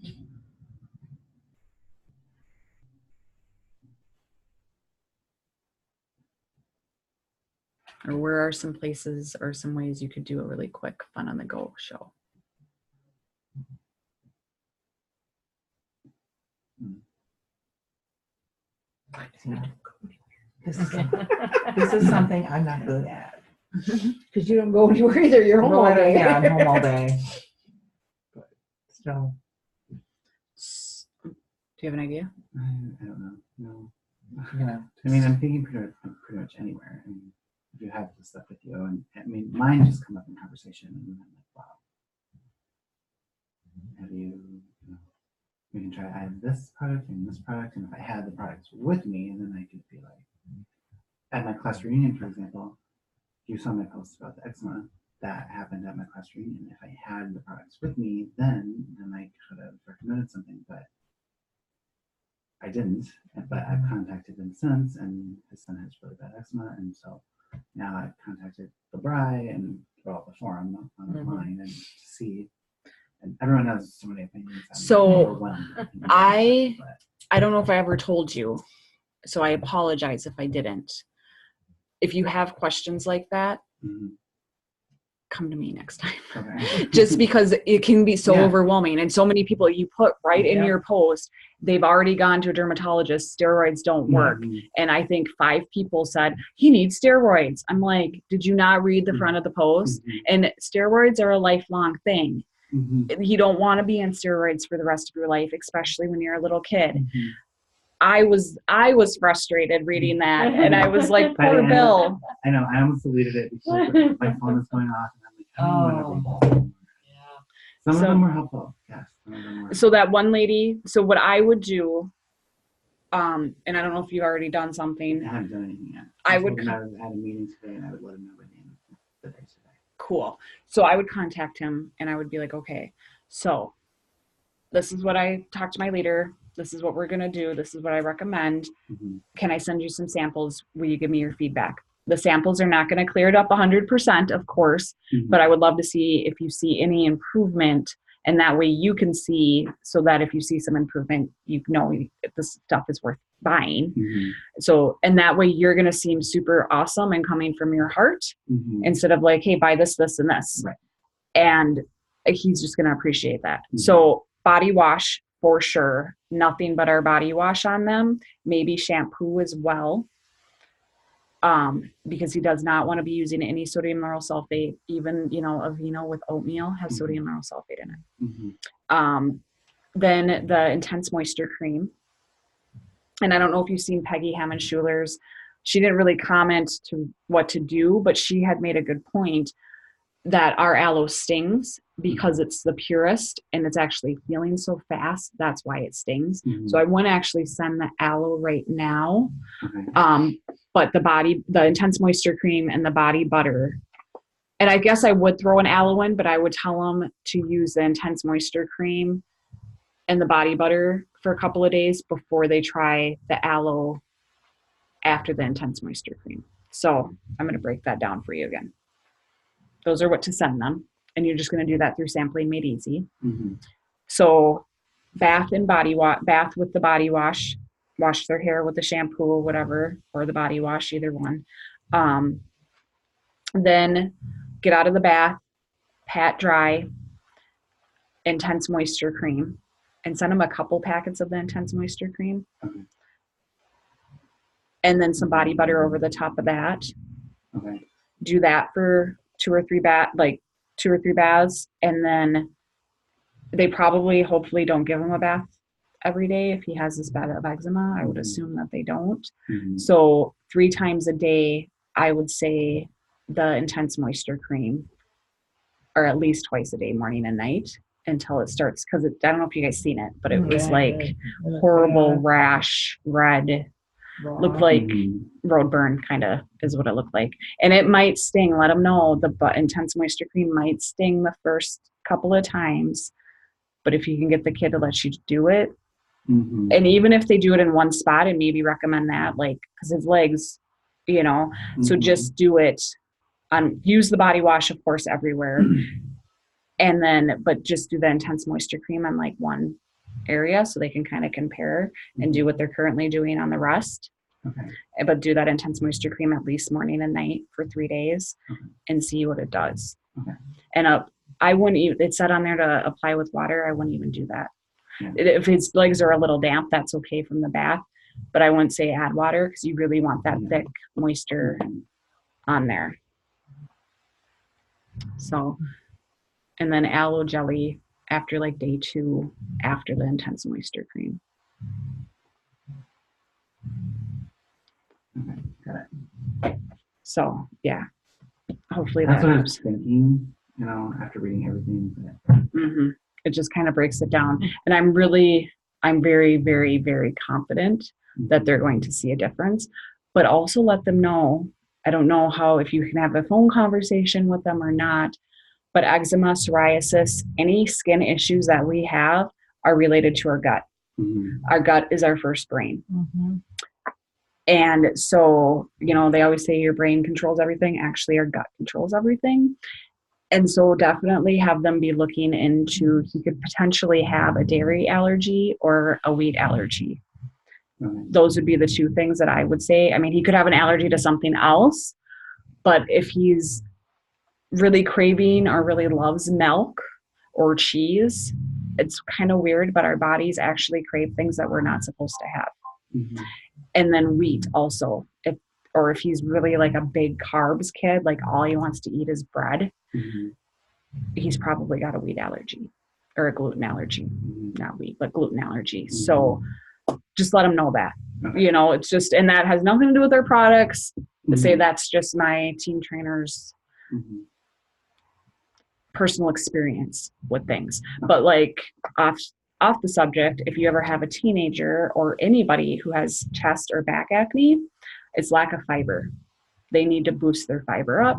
Or where are some places or some ways you could do a really quick, fun on the go show? This is something I'm not good at. Because you don't go anywhere either. You're home all day. Yeah, I'm home all day. But still. Do you have an idea? I don't know. No. Yeah. I mean, I'm thinking pretty much anywhere. I mean, if you have the stuff with you, and I mean, mine just come up in conversation, and I'm like, wow. Have you know, we can try I have this product and this product, and if I had the products with me, then I could be like, at my class reunion, for example, you saw my post about the eczema that happened at my class reunion. If I had the products with me, then I could have recommended something, but I didn't. But I've contacted him since, and his son has really bad eczema, and so now I've contacted the Bri and the forum online and to see. And everyone has so many opinions. I'm So, overwhelmed. I don't know if I ever told you, so I apologize if I didn't. If you have questions like that, come to me next time. Okay. Just because it can be so Yeah. overwhelming, and so many people you put right in Yeah. your post, they've already gone to a dermatologist, steroids don't work. Mhm. And I think 5 people said he needs steroids. I'm like, did you not read the front of the post? Mhm. And steroids are a lifelong thing. Mhm. You don't want to be on steroids for the rest of your life, especially when you're a little kid. Mhm. I was frustrated reading that, and I was like, By the poor end- Bill. I know. I almost deleted it because my phone was going off, and I'm like, I don't want to read this. Yeah. Some of So- them were helpful. Yes. Some of them were. So that one lady, so what I would do, and I don't know if you've already done I something. haven't done anything yet. I told would him I had a meeting today, and I would let him know by the end of the day today. Cool. So I would contact him and I would be like, okay, so this is what I talked to my leader. This is what we're going to do. This is what I recommend. Mhm. Can I send you some samples? Will you give me your feedback? The samples are not going to clear it up 100%, of course, Mhm. but I would love to see if you see any improvement, and that way you can see, so that if you see some improvement, you know if this stuff is worth buying. Mhm. So, and that way you're going to seem super awesome and coming from your heart, Mhm. instead of like, hey, buy this, this, and this. Right. And he's just going to appreciate that. Mhm. So body wash for sure, nothing but our body wash on them, maybe shampoo as well. Because he does not want to be using any sodium lauryl sulfate, even, Aveeno with oatmeal has Mhm. sodium lauryl sulfate in it. Mhm. Then the Intense Moisture Cream. And I don't know if you've seen Peggy Hammond Schuler's. She didn't really comment to what to do, but she had made a good point that our aloe stings because it's the purest and it's actually healing so fast. That's why it stings. Mhm. So I want to actually send the aloe right now. Okay. But the Intense Moisture Cream and the body butter. And I guess I would throw an aloe in, but I would tell them to use the Intense Moisture Cream and the body butter for a couple of days before they try the aloe after the Intense Moisture Cream. So I'm going to break that down for you again. Those are what to send them. And you're just going to do that through Sampling Made Easy. Mhm. So bath with the body wash, wash their hair with the shampoo or whatever, or the body wash, either one. Then get out of the bath, pat dry, Intense Moisture Cream, and send them a couple packets of the Intense Moisture Cream. Okay. And then some body butter over the top of that. Okay. Do that for 2 or 3 baths, and then they probably, hopefully, don't give him a bath every day if he has this bad of eczema. I would assume that they don't. Mhm. So 3 times a day, I would say the Intense Moisture Cream, or at least twice a day, morning and night, until it starts. Because I don't know if you guys seen it, but it was like horrible rash, red, looked like Mhm. road burn, kind of is what it looked like. And it might sting. Let them know the Intense Moisture Cream might sting the first couple of times, but if you can get the kid to let you do it, Mhm. And even if they do it in one spot, and maybe recommend that, like, because his legs, you know, so Mhm. just do it use the body wash, of course, everywhere. And then, but just do the intense moisture cream on like one area so they can kind of compare and do what they're currently doing on the rest. Okay. But do that intense moisture cream at least morning and night for 3 days Okay. and see what it does. Okay. And I wouldn't even, it said on there to apply with water. I wouldn't even do that. Yeah. If his legs are a little damp, that's okay from the bath, but I wouldn't say add water because you really want that thick moisture on there. So, and then aloe jelly after like day 2 after the intense moisture cream. Okay. Got it. So yeah, hopefully That's that what I helps. was thinking, after reading everything. But Mm-hmm. It just kind of breaks it down. And I'm very, very, very confident that they're going to see a difference, but also let them know. I don't know if you can have a phone conversation with them or not, but eczema, psoriasis, any skin issues that we have are related to our gut. Mhm. Our gut is our first brain. Mm-hmm. And so, they always say your brain controls everything. Actually, our gut controls everything. And so definitely have them be looking into, he could potentially have a dairy allergy or a wheat allergy. Okay. Those would be the 2 things that I would say. I mean, he could have an allergy to something else, but if he's really craving or really loves milk or cheese, it's kind of weird, but our bodies actually crave things that we're not supposed to have. Mhm. And then wheat also, if he's really like a big carbs kid, like all he wants to eat is bread, Mhm. he's probably got a wheat allergy or a gluten allergy. Mhm. Not wheat, but gluten allergy. Mhm. So just let them know that. Okay. It's just, and that has nothing to do with their products. Mhm. Say that's just my team trainer's Mhm. personal experience with things. But like off the subject, if you ever have a teenager or anybody who has chest or back acne, it's lack of fiber. They need to boost their fiber up.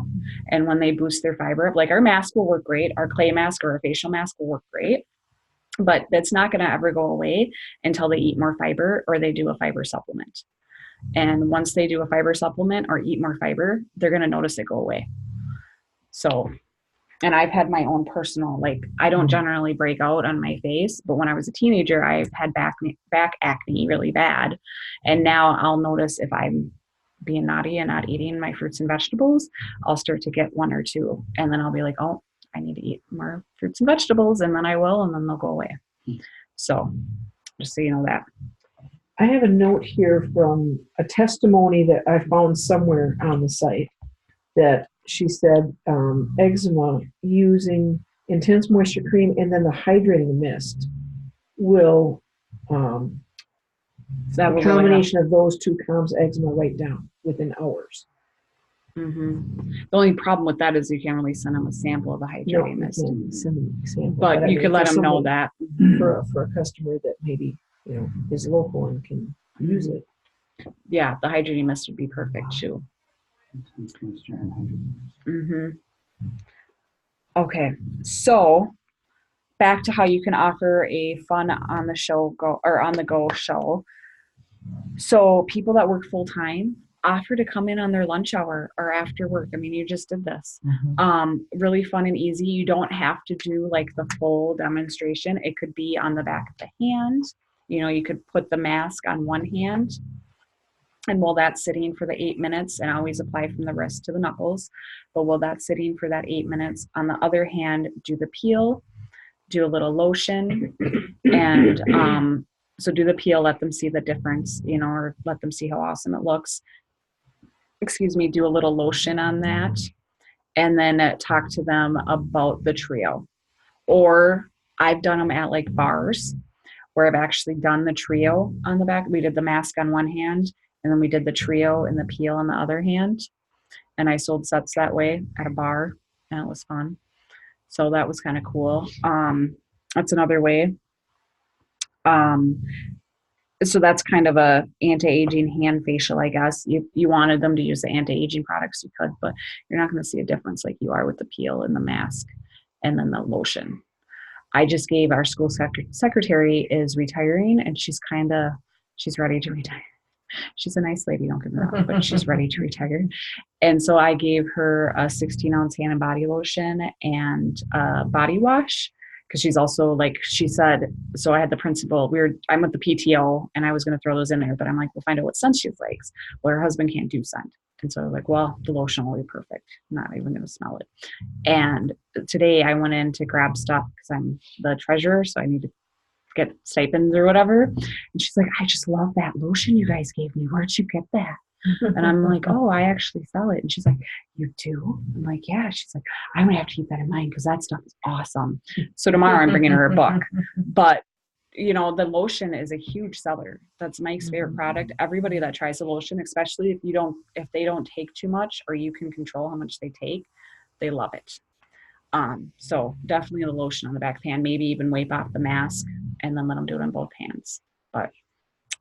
And when they boost their fiber up, like our mask will work great, our clay mask or our facial mask will work great, but that's not going to ever go away until they eat more fiber or they do a fiber supplement. And once they do a fiber supplement or eat more fiber, they're going to notice it go away. So, and I've had my own personal, like, I don't generally break out on my face, but when I was a teenager, I had back acne really bad. And now I'll notice if I'm being naughty and not eating my fruits and vegetables, I'll start to get 1 or 2. And then I'll be like, oh, I need to eat more fruits and vegetables. And then I will, and then they'll go away. So just so you know that. I have a note here from a testimony that I found somewhere on the site that she said eczema using intense moisture cream and then the hydrating mist will That the will combination of those 2 calms eczema right down within hours. Mm-hmm. The only problem with that is you can't really send them a sample of the No, hydrating you mist. can't send an example, But I you mean, can let for them know somebody- that. for a customer that maybe is local and can use it. Yeah, the hydrating mist would be perfect too. Intense moisture and hydration. Mm-hmm. Okay, so back to how you can offer a fun on the go show. So people that work full time offer to come in on their lunch hour or after work. I mean, you just did this. Really fun and easy. You don't have to do like the full demonstration. It could be on the back of the hand. You could put the mask on one hand, and while that's sitting for the 8 minutes, and always apply from the wrist to the knuckles, but while that's sitting for that 8 minutes, on the other hand, do the peel, do a little lotion, and so do the peel, let them see the difference, or let them see how awesome it looks. Excuse me, do a little lotion on that, and then talk to them about the trio. Or I've done them at like bars where I've actually done the trio on the back. We did the mask on one hand, and then we did the trio and the peel on the other hand. And I sold sets that way at a bar, and it was fun. So that was kind of cool. That's another way. So that's kind of a anti-aging hand facial, I guess. You wanted them to use the anti-aging products, you could, but you're not going to see a difference like you are with the peel and the mask and then the lotion. I just gave our school secretary is retiring, and she's ready to retire. She's a nice lady, don't get me wrong, but she's ready to retire. And so I gave her a 16-ounce hand and body lotion and a body wash, because she's also, like she said, so I had the principal, I'm with the PTO, and I was going to throw those in there, but I'm like, we'll find out what scent she likes. Well, her husband can't do scent. And so I was like, well, the lotion will be perfect. I'm not even going to smell it. And today I went in to grab stuff because I'm the treasurer, so I need to get stipends or whatever. And she's like, I just love that lotion you guys gave me. Where'd you get that? And I'm like, oh, I actually sell it. And she's like, you do? I'm like, yeah. She's like, I'm going to have to keep that in mind because that stuff is awesome. So tomorrow I'm bringing her a book. But, the lotion is a huge seller. That's Mike's favorite product. Everybody that tries the lotion, especially if they don't take too much, or you can control how much they take, they love it. So definitely the lotion on the back pan, maybe even wipe off the mask and then let them do it on both hands. But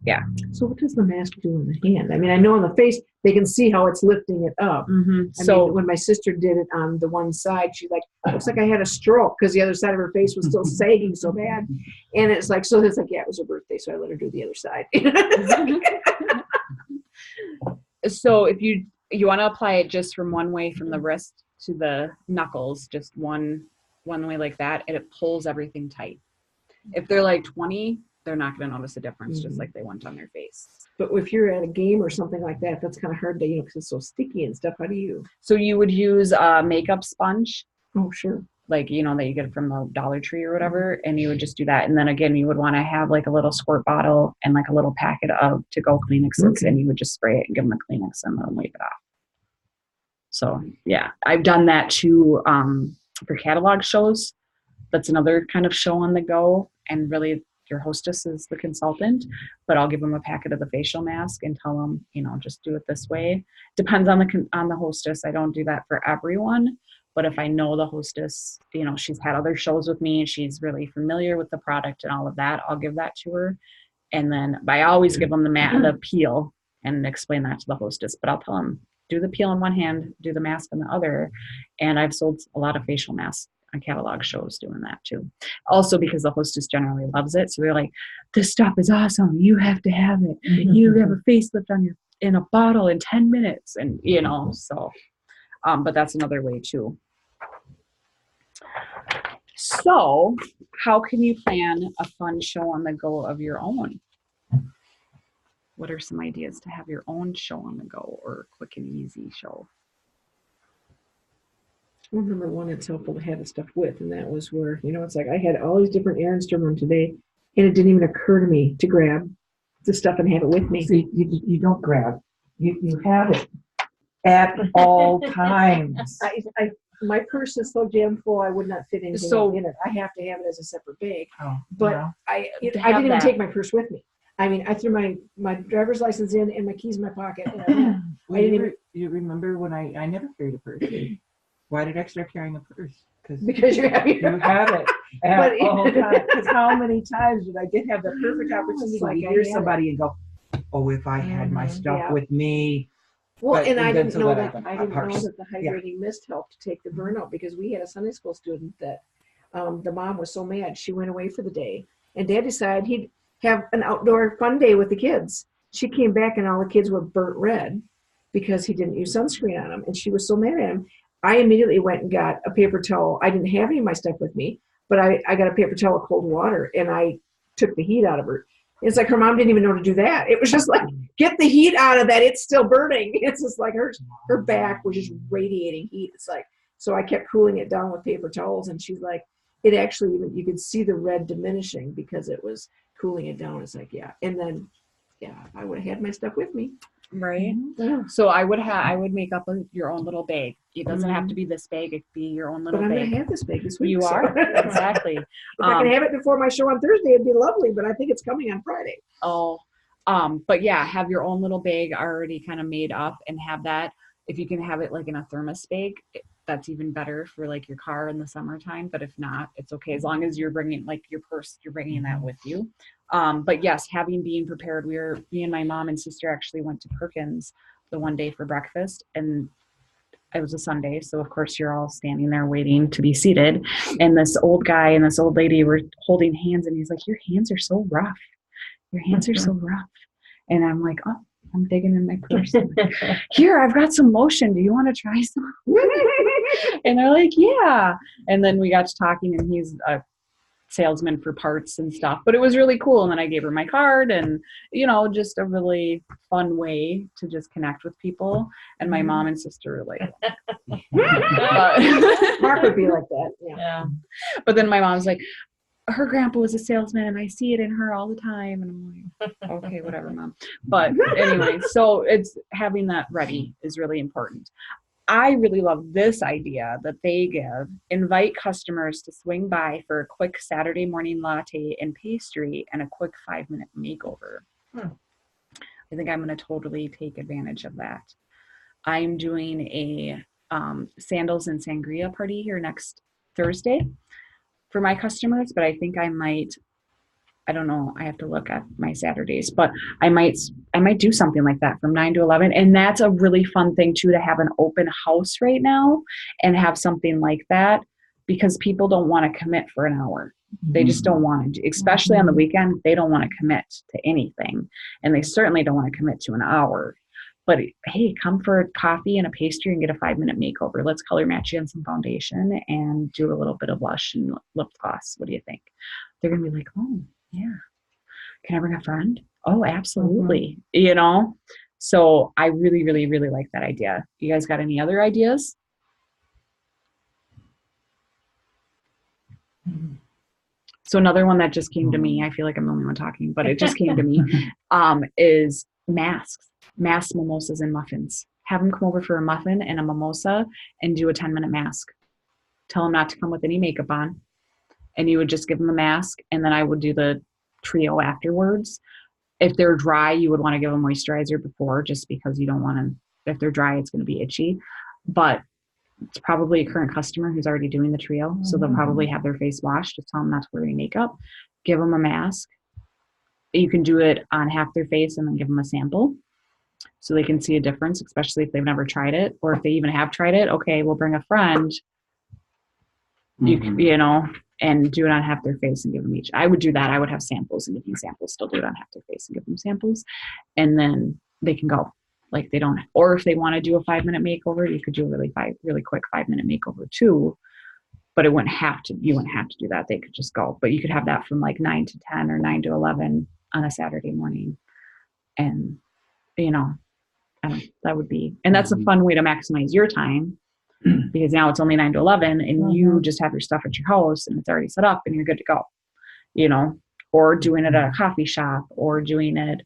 yeah. So what does the mask do in the hand? I mean, I know on the face, they can see how it's lifting it up. I mean, when my sister did it on the one side, she's like, looks like I had a stroke because the other side of her face was still sagging so bad. And it's like, yeah, it was her birthday. So I let her do the other side. So if you want to apply it just from one way, from the wrist to the knuckles, just one way like that, and it pulls everything tight. If they're like 20, they're not going to notice a difference, just like they went on their face. But if you're at a game or something like that, that's kind of hard to, because it's so sticky and stuff. How do you? So you would use a makeup sponge. Oh, sure. Like, that you get from the Dollar Tree or whatever, and you would just do that. And then again, you would want to have like a little squirt bottle and like a little packet of to-go Kleenexes, and you would just spray it and give them a Kleenex and then wipe it off. So yeah, I've done that too for catalog shows. That's another kind of show on the go, and really your hostess is the consultant, but I'll give them a packet of the facial mask and tell them, just do it this way. Depends on the hostess. I don't do that for everyone, but if I know the hostess, she's had other shows with me and she's really familiar with the product and all of that, I'll give that to her. And then I always give them the peel and explain that to the hostess, but I'll tell them, do the peel in one hand, do the mask in the other. And I've sold a lot of facial masks on catalog shows doing that too. Also because the hostess generally loves it. So they're like, this stuff is awesome. You have to have it. You have a facelift in a bottle in 10 minutes. And, so, but that's another way too. So how can you plan a fun show on the go of your own? What are some ideas to have your own show on the go, or quick and easy show? I remember one that's helpful to have the stuff with, and that was where, it's like I had all these different errands to run today, and it didn't even occur to me to grab the stuff and have it with me. See, you don't grab. You have it at all times. My purse is so jam full, I would not fit anything in it. I have to have it as a separate bag. Oh, But well. I didn't even take my purse with me. I mean, I threw my driver's license in and my keys in my pocket. And You remember when I never carried a purse? Why did I start carrying a purse? Because you have you have it at all times. Because how many times did I have the perfect opportunity like to I hear had somebody and go, oh, if I had my stuff Yeah. with me. Well, But and I then didn't so know that that happened. I A didn't know purse. that the hydrating mist helped take the burnout, because we had a Sunday school student that the mom was so mad she went away for the day, and Dad decided he'd have an outdoor fun day with the kids. She came back and all the kids were burnt red because he didn't use sunscreen on them, and she was so mad at him. I immediately went and got a paper towel. I didn't have any of my stuff with me, but I got a paper towel of cold water, and I took the heat out of her. It's like her mom didn't even know to do that. It was just like, get the heat out of that. It's still burning. It's just like her back was just radiating heat. It's like, so I kept cooling it down with paper towels, and she's like, it actually, even you could see the red diminishing because it was cooling it down. It's like, yeah. And then, yeah, I would have had my stuff with me. Right. Yeah. So I would make up your own little bag. It doesn't have to be this big. It could be your own little But I'm going bag. to have this bag this week. You so- are exactly. If I can have it before my show on Thursday, it'd be lovely, but I think it's coming on Friday. But yeah, have your own little bag already kind of made up, and have that. If you can have it like in a thermos bag, that's even better for like your car in the summertime. But if not, it's okay, as long as you're bringing like your purse, you're bringing that with you. But yes, being prepared. Me and my mom and sister actually went to Perkins the one day for breakfast, and it was a Sunday, so of course you're all standing there waiting to be seated. And this old guy and this old lady were holding hands, and he's like, "Your hands are so rough. Your hands are so rough." And I'm like, "Oh, I'm digging in my purse. Here, I've got some lotion. Do you want to try some?" And they're like, "Yeah." And then we got to talking, and he's a salesman for parts and stuff, but it was really cool. And then I gave her my card, and just a really fun way to just connect with people. And my mom and sister were like, Mark would be like that. Yeah. Yeah. but then my mom's like, her grandpa was a salesman and I see it in her all the time. And I'm like, okay, whatever, Mom. But anyway, so it's having that ready is really important. I really love this idea that they give. Invite customers to swing by for a quick Saturday morning latte and pastry and a quick 5-minute makeover. I think I'm going to totally take advantage of that. I'm doing a sandals and sangria party here next Thursday for my customers, but I think I don't know, I have to look at my Saturdays, but I might do something like that from 9 to 11. And that's a really fun thing too, to have an open house right now and have something like that, because people don't want to commit for an hour. They just don't want to, especially on the weekend, they don't want to commit to anything. And they certainly don't want to commit to an hour. But hey, come for a coffee and a pastry and get a 5-minute makeover. Let's color match you on some foundation and do a little bit of blush and lip gloss. What do you think? They're going to be like, oh, yeah. Can I bring a friend? Oh, absolutely. So I really, really, really like that idea. You guys got any other ideas? So another one that just came to me, I feel like I'm the only one talking, but it just came to me, is masks. Mask mimosas and muffins. Have them come over for a muffin and a mimosa and do a 10-minute mask. Tell them not to come with any makeup on. And you would just give them a mask, and then I would do the trio afterwards. If they're dry, you would want to give them moisturizer before, just because you don't want to, if they're dry, it's going to be itchy. But it's probably a current customer who's already doing the trio, so they'll probably have their face washed. Just tell them not to wear any makeup. Give them a mask. You can do it on half their face and then give them a sample, so they can see a difference, especially if they've never tried it, or if they even have tried it. Okay, we'll bring a friend, and do it on half their face and give them each. I would do that. I would have samples and give them samples, still do it on half their face and give them samples. And then they can go. Like they don't, or if they want to do a 5-minute makeover, you could do a really quick 5-minute makeover too. But you wouldn't have to do that. They could just go. But you could have that from like 9 to 10 or 9 to 11 on a Saturday morning. And, that would be, and that's a fun way to maximize your time, because now it's only 9 to 11 and you just have your stuff at your house and it's already set up and you're good to go, or doing it at a coffee shop, or doing it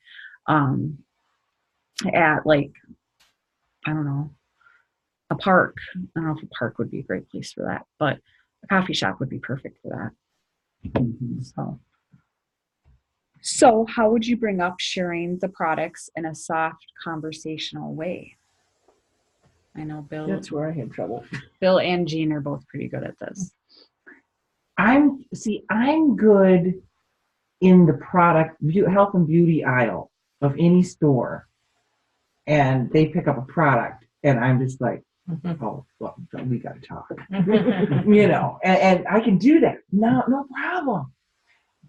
at like, I don't know, a park. I don't know if a park would be a great place for that, but a coffee shop would be perfect for that. So how would you bring up sharing the products in a soft conversational way? I know Bill. That's where I had trouble. Bill and Jean are both pretty good at this. I'm good in the product health and beauty aisle of any store, and they pick up a product, and I'm just like, oh, well, we got to talk, and I can do that. No problem.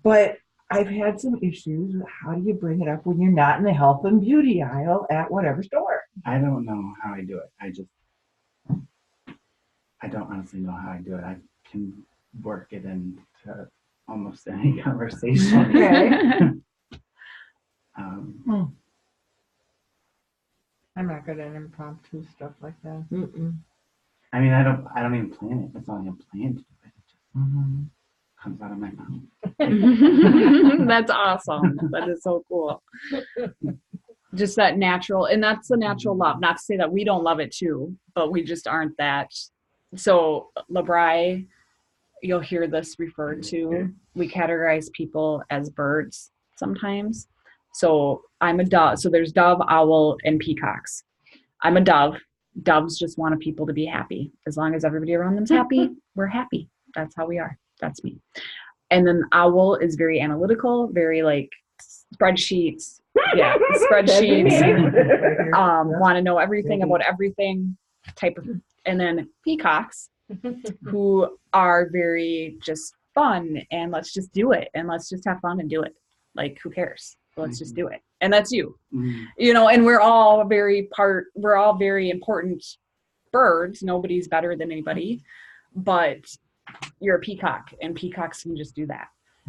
But I've had some issues with how do you bring it up when you're not in the health and beauty aisle at whatever store. I don't know how I do it. I don't honestly know how I do it. I can work it into almost any conversation. Okay. I'm not good at impromptu stuff like that. I mean, I don't even plan it. It's not even planned. It just comes out of my mouth. That's awesome. That is so cool. Just that natural, and that's the natural love. Not to say that we don't love it too, but we just aren't that. So LeBri, you'll hear this referred to. We categorize people as birds sometimes. So I'm a dove. So there's dove, owl, and peacocks. I'm a dove. Doves just want people to be happy. As long as everybody around them's happy, we're happy. That's how we are. That's me. And then owl is very analytical, very like spreadsheets. Yeah, spreadsheets. Want to know everything about everything. type of, and then peacocks who are very just fun and let's just do it and let's just have fun and do it. Like, who cares? Let's just do it. And that's you, you know, and we're all very important birds. Nobody's better than anybody, but you're a peacock and peacocks can just do that.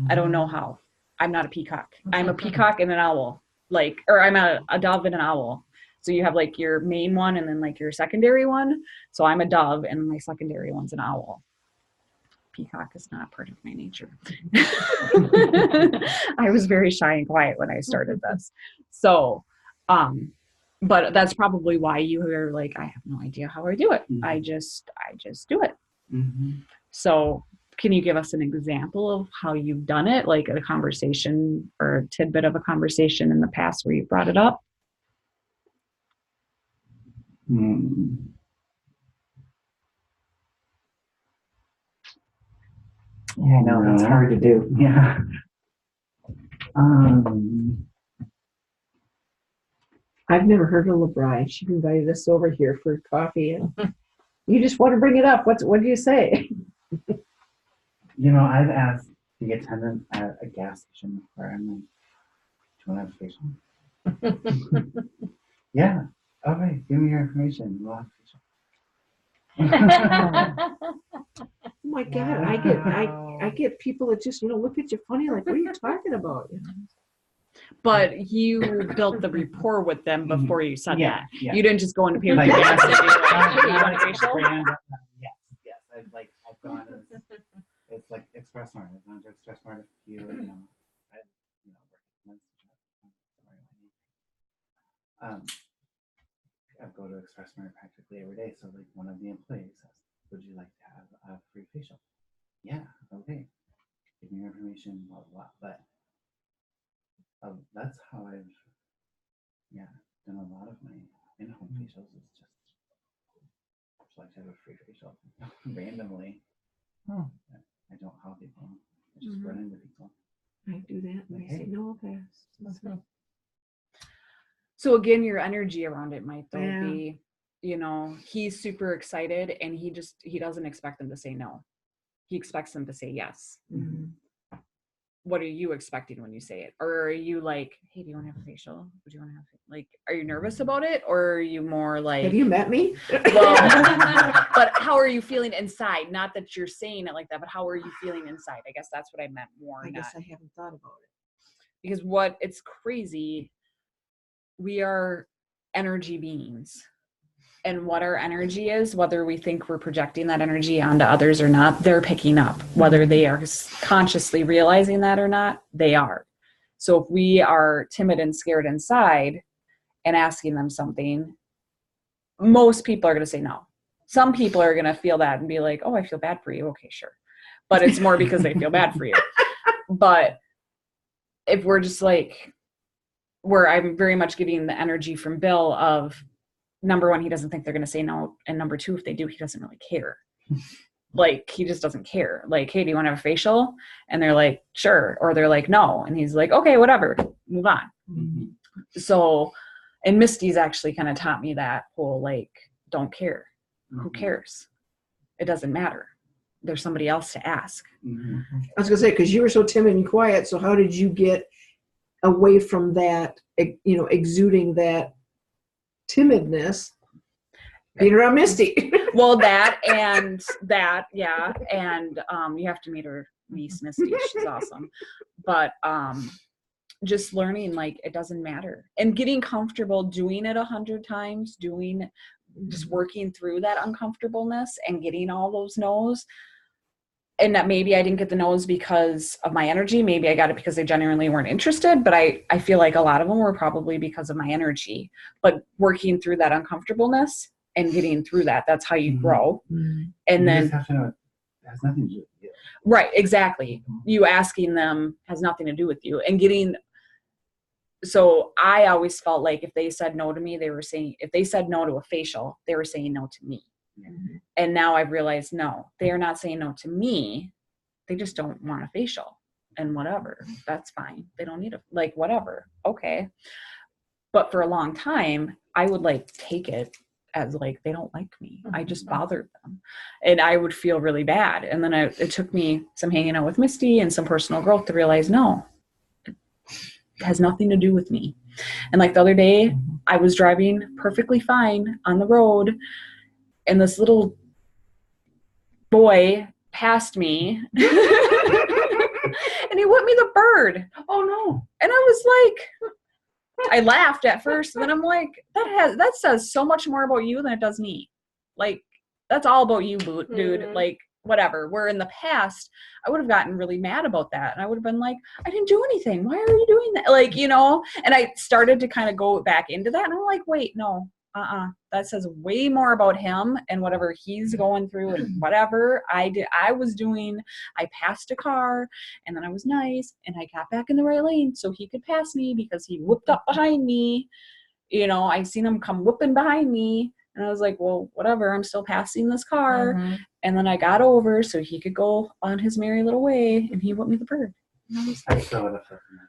I don't know how. I'm not a peacock. I'm a peacock and an owl, like, or I'm a dove and an owl. So you have like your main one and then like your secondary one. So I'm a dove and my secondary one's an owl. Peacock is not part of my nature. I was very shy and quiet when I started this. So, but that's probably why you are like, I have no idea how I do it. I just do it. So can you give us an example of how you've done it? Like a conversation or a tidbit of a conversation in the past where you brought it up? Yeah, I know, that's hard to do. Yeah. I've never heard of LeBri. She invited us over here for coffee, and you just want to bring it up. What do you say? You know, I've asked the attendant at a gas station where I'm like, do you want to have a facial? Yeah. Okay, give me your information. We'll have a Oh my God, I get people that just, look at you funny, like, what are you talking about? But you built the rapport with them before you said that. Yeah. You didn't just go into Like, gas and be like, not hey, you want a a facial? brand, yes. I've gone to, it's like Express Mart. I've gone to Express Mart a few, I go to Express Mart practically every day. So like one of the employees says, would you like to have a free facial? Yeah, okay. Give me your information, blah, blah, blah. But that's how I've, done a lot of my in-home facials. It's just like to have a free facial randomly. I don't call people. I just run into people. I do that, and they say, no, I'll pass. So again, your energy around it might though Yeah. be, he's super excited and he doesn't expect them to say no. He expects them to say yes. What are you expecting when you say it? Or are you like, hey, do you want to have a facial? Would you want to have, like, are you nervous about it? Or are you more like, Have you met me? well, but how are you feeling inside? Not that you're saying it like that, but how are you feeling inside? I guess that's what I meant more. I guess I haven't thought about it. Because it's crazy. We are energy beings. And what our energy is, whether we think we're projecting that energy onto others or not, they're picking up. Whether they are consciously realizing that or not, they are. So if we are timid and scared inside and asking them something, most people are going to say no. Some people are going to feel that and be like, oh, I feel bad for you. Okay, sure. But it's more because they feel bad for you. But if we're just like, where I'm very much getting the energy from Bill of, number one, he doesn't think they're going to say no. And number two, if they do, he doesn't really care. Like, he just doesn't care. Like, hey, do you want to have a facial? And they're like, sure. Or they're like, no. And he's like, okay, whatever, move on. So, and Misty's actually kind of taught me that whole, like, don't care. Who cares? It doesn't matter. There's somebody else to ask. I was going to say, because you were so timid and quiet, so how did you get away from that, exuding that timidness, being around Misty? Well, yeah. And you have to meet her niece, Misty. She's awesome. But just learning, like, it doesn't matter. And getting comfortable doing it 100 times, just working through that uncomfortableness and getting all those no's. And that maybe I didn't get the no's because of my energy. Maybe I got it because they genuinely weren't interested. But I feel like a lot of them were probably because of my energy. But working through that uncomfortableness and getting through that's how you grow. And then just have to know it has nothing to do with you. Right, exactly. You asking them has nothing to do with you. And so I always felt like if they said no to me, if they said no to a facial, they were saying no to me. And now I've realized, no, they are not saying no to me. They just don't want a facial, and whatever. That's fine. They don't need whatever. Okay. But for a long time, I would take it as like they don't like me. I just bothered them, and I would feel really bad. And then it took me some hanging out with Misty and some personal growth to realize, no, it has nothing to do with me. And like the other day, I was driving perfectly fine on the road, and this little boy passed me, and he whipped me the bird. Oh no. And I was like, I laughed at first, and then I'm like, that says so much more about you than it does me. Like, that's all about you, dude. Mhm. Like, whatever. Where in the past, I would have gotten really mad about that. And I would have been like, I didn't do anything. Why are you doing that? Like, you know, and I started to kind of go back into that. And I'm like, wait, no, that says way more about him and whatever he's going through and whatever I passed a car, and then I was nice and I got back in the right lane so he could pass me because he whooped up behind me. You know, I seen him come whooping behind me, and I was like, well, whatever, I'm still passing this car. Mhm. And then I got over so he could go on his merry little way, and he whipped me the bird. And I was I like, still would have flipped him back.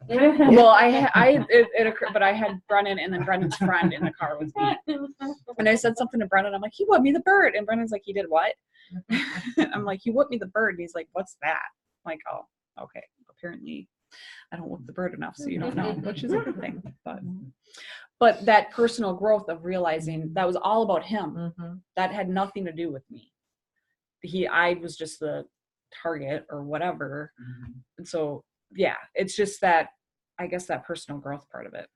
well, it occurred, but I had Brennan, and then Brennan's friend in the car with me. And I said something to Brennan. I'm like, he whipped me the bird. And Brennan's like, he did what? I'm like, he whipped me the bird. And he's like, what's that? I'm like, oh, okay. Apparently I don't whip the bird enough, so you don't know, which is a good thing. But that personal growth of realizing that was all about him. Mhm. That had nothing to do with me. I was just the target or whatever. And so, yeah, it's just that, I guess, that personal growth part of it.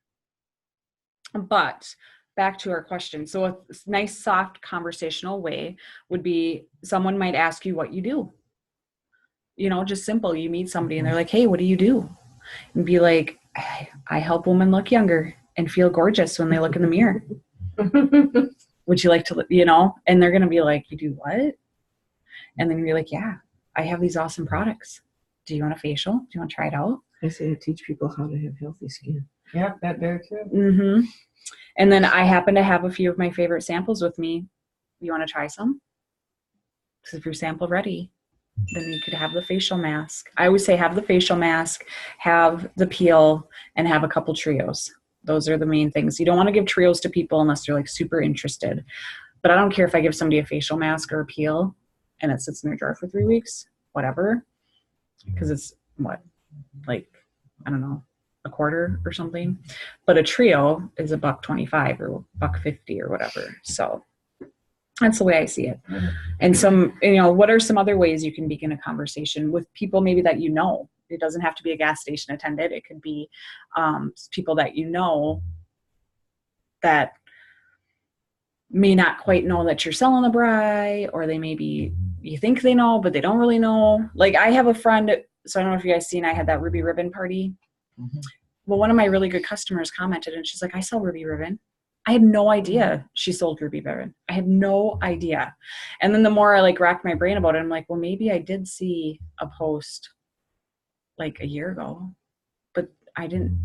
But back to our question. So a nice, soft, conversational way would be someone might ask you what you do. You know, just simple. You meet somebody and they're like, hey, what do you do? And be like, I help women look younger and feel gorgeous when they look in the mirror. Would you like to, you know? And they're going to be like, you do what? And then you're like, yeah, I have these awesome products. Do you want a facial? Do you want to try it out? I say I teach people how to have healthy skin. Yeah, that there too. Mm-hmm. And then I happen to have a few of my favorite samples with me. You want to try some? Because if you're sample ready, then you could have the facial mask. I always say have the facial mask, have the peel, and have a couple trios. Those are the main things. You don't want to give trios to people unless they're like super interested. But I don't care if I give somebody a facial mask or a peel and it sits in their drawer for 3 weeks, whatever. Because it's what, like, I don't know, a quarter or something. But a trio is $125 or $150 or whatever. So that's the way I see it. And some, you know, what are some other ways you can begin a conversation with people maybe that you know? It doesn't have to be a gas station attendant. It could be people that you know that may not quite know that you're selling the Bry, or they maybe you think they know, but they don't really know. Like I have a friend, so I don't know if you guys seen, I had that Ruby Ribbon party. Mm-hmm. Well, one of my really good customers commented and she's like, I sell Ruby Ribbon. I had no idea she sold Ruby Ribbon. I had no idea. And then the more I like racked my brain about it, I'm like, well, maybe I did see a post like a year ago, but I didn't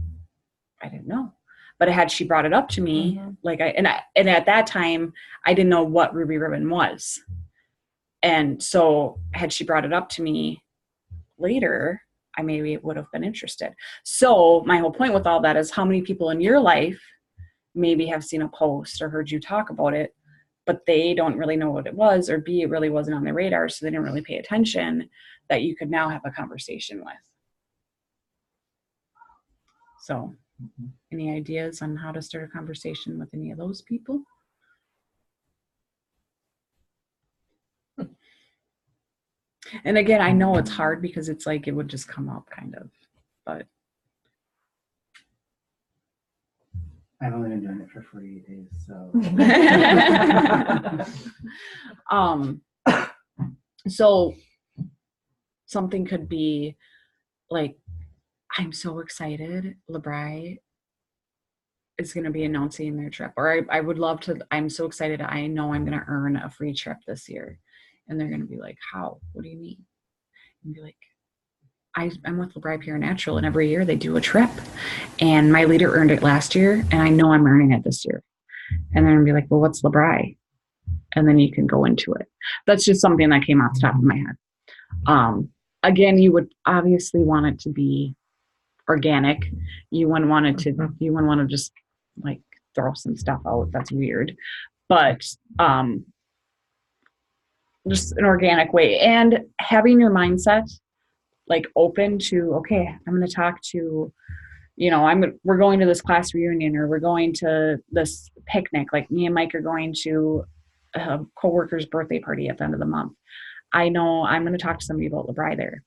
know. But had she brought it up to me, like and at that time I didn't know what Ruby Ribbon was. And so had she brought it up to me later, I maybe would have been interested. So my whole point with all that is how many people in your life maybe have seen a post or heard you talk about it, but they don't really know what it was, or B, it really wasn't on their radar, so they didn't really pay attention, that you could now have a conversation with. So any ideas on how to start a conversation with any of those people? And again, I know it's hard because it's like it would just come up kind of, but I've only been doing it for 48 days, so. So something could be like, I'm so excited, LeBry is going to be announcing their trip, or I would love to, I'm so excited, I know I'm going to earn a free trip this year. And they're going to be like, how? What do you mean? And be like, I'm with LeBry Pure Natural, and every year they do a trip, and my leader earned it last year, and I know I'm earning it this year. And they're going to be like, well, what's LeBry? And then you can go into it. That's just something that came off the top of my head. Again, you would obviously want it to be organic. You wouldn't want it to, you wouldn't want to just like throw some stuff out. That's weird. but just an organic way, and having your mindset like open to, okay, I'm going to talk to, we're going to this class reunion, or we're going to this picnic. Like me and Mike are going to a coworker's birthday party at the end of the month. I know I'm going to talk to somebody about LeBri there,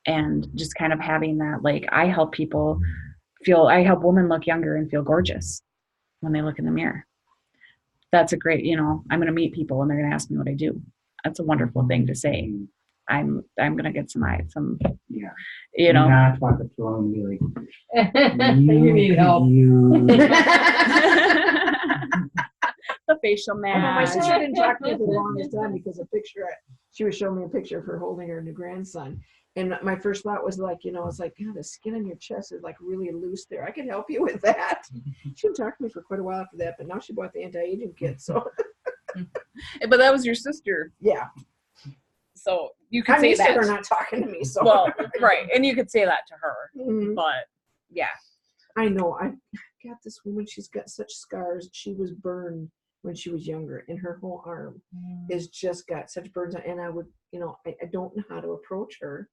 and just kind of having that, like, I help women look younger and feel gorgeous when they look in the mirror. That's a great, I'm going to meet people and they're going to ask me what I do. That's a wonderful thing to say. I'm going to get some, Yeah. Not walk up to them and be like, You need help. the facial I know my mask. sister didn't talk to me for the longest time because she was showing me a picture of her holding her new grandson. And my first thought was like, it's like, God, the skin on your chest is like really loose there. I can help you with that. She didn't talk to me for quite a while after that, but now she bought the anti-aging kit. So, But that was your sister. yeah. So you could I'm say used to that. her not talking to me. So, Well, right. And you could say that to her. Mhm. But yeah. I know. I got this woman. She's got such scars. She was burned when she was younger, and her whole arm is just got such burns. And I would, I don't know how to approach her.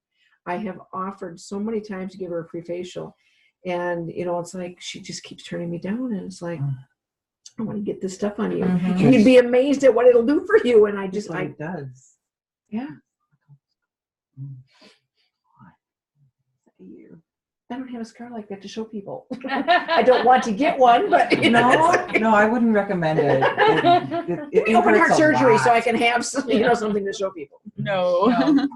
I have offered so many times to give her a free facial, and it's like she just keeps turning me down. And it's like, I want to get this stuff on you. Mhm. You'd be amazed at what it'll do for you. And I just, it does. yeah. I don't have a scar like that to show people. I don't want to get one, but No, I wouldn't recommend it. It open heart hurts a surgery so lot. I can have some, something to show people. No.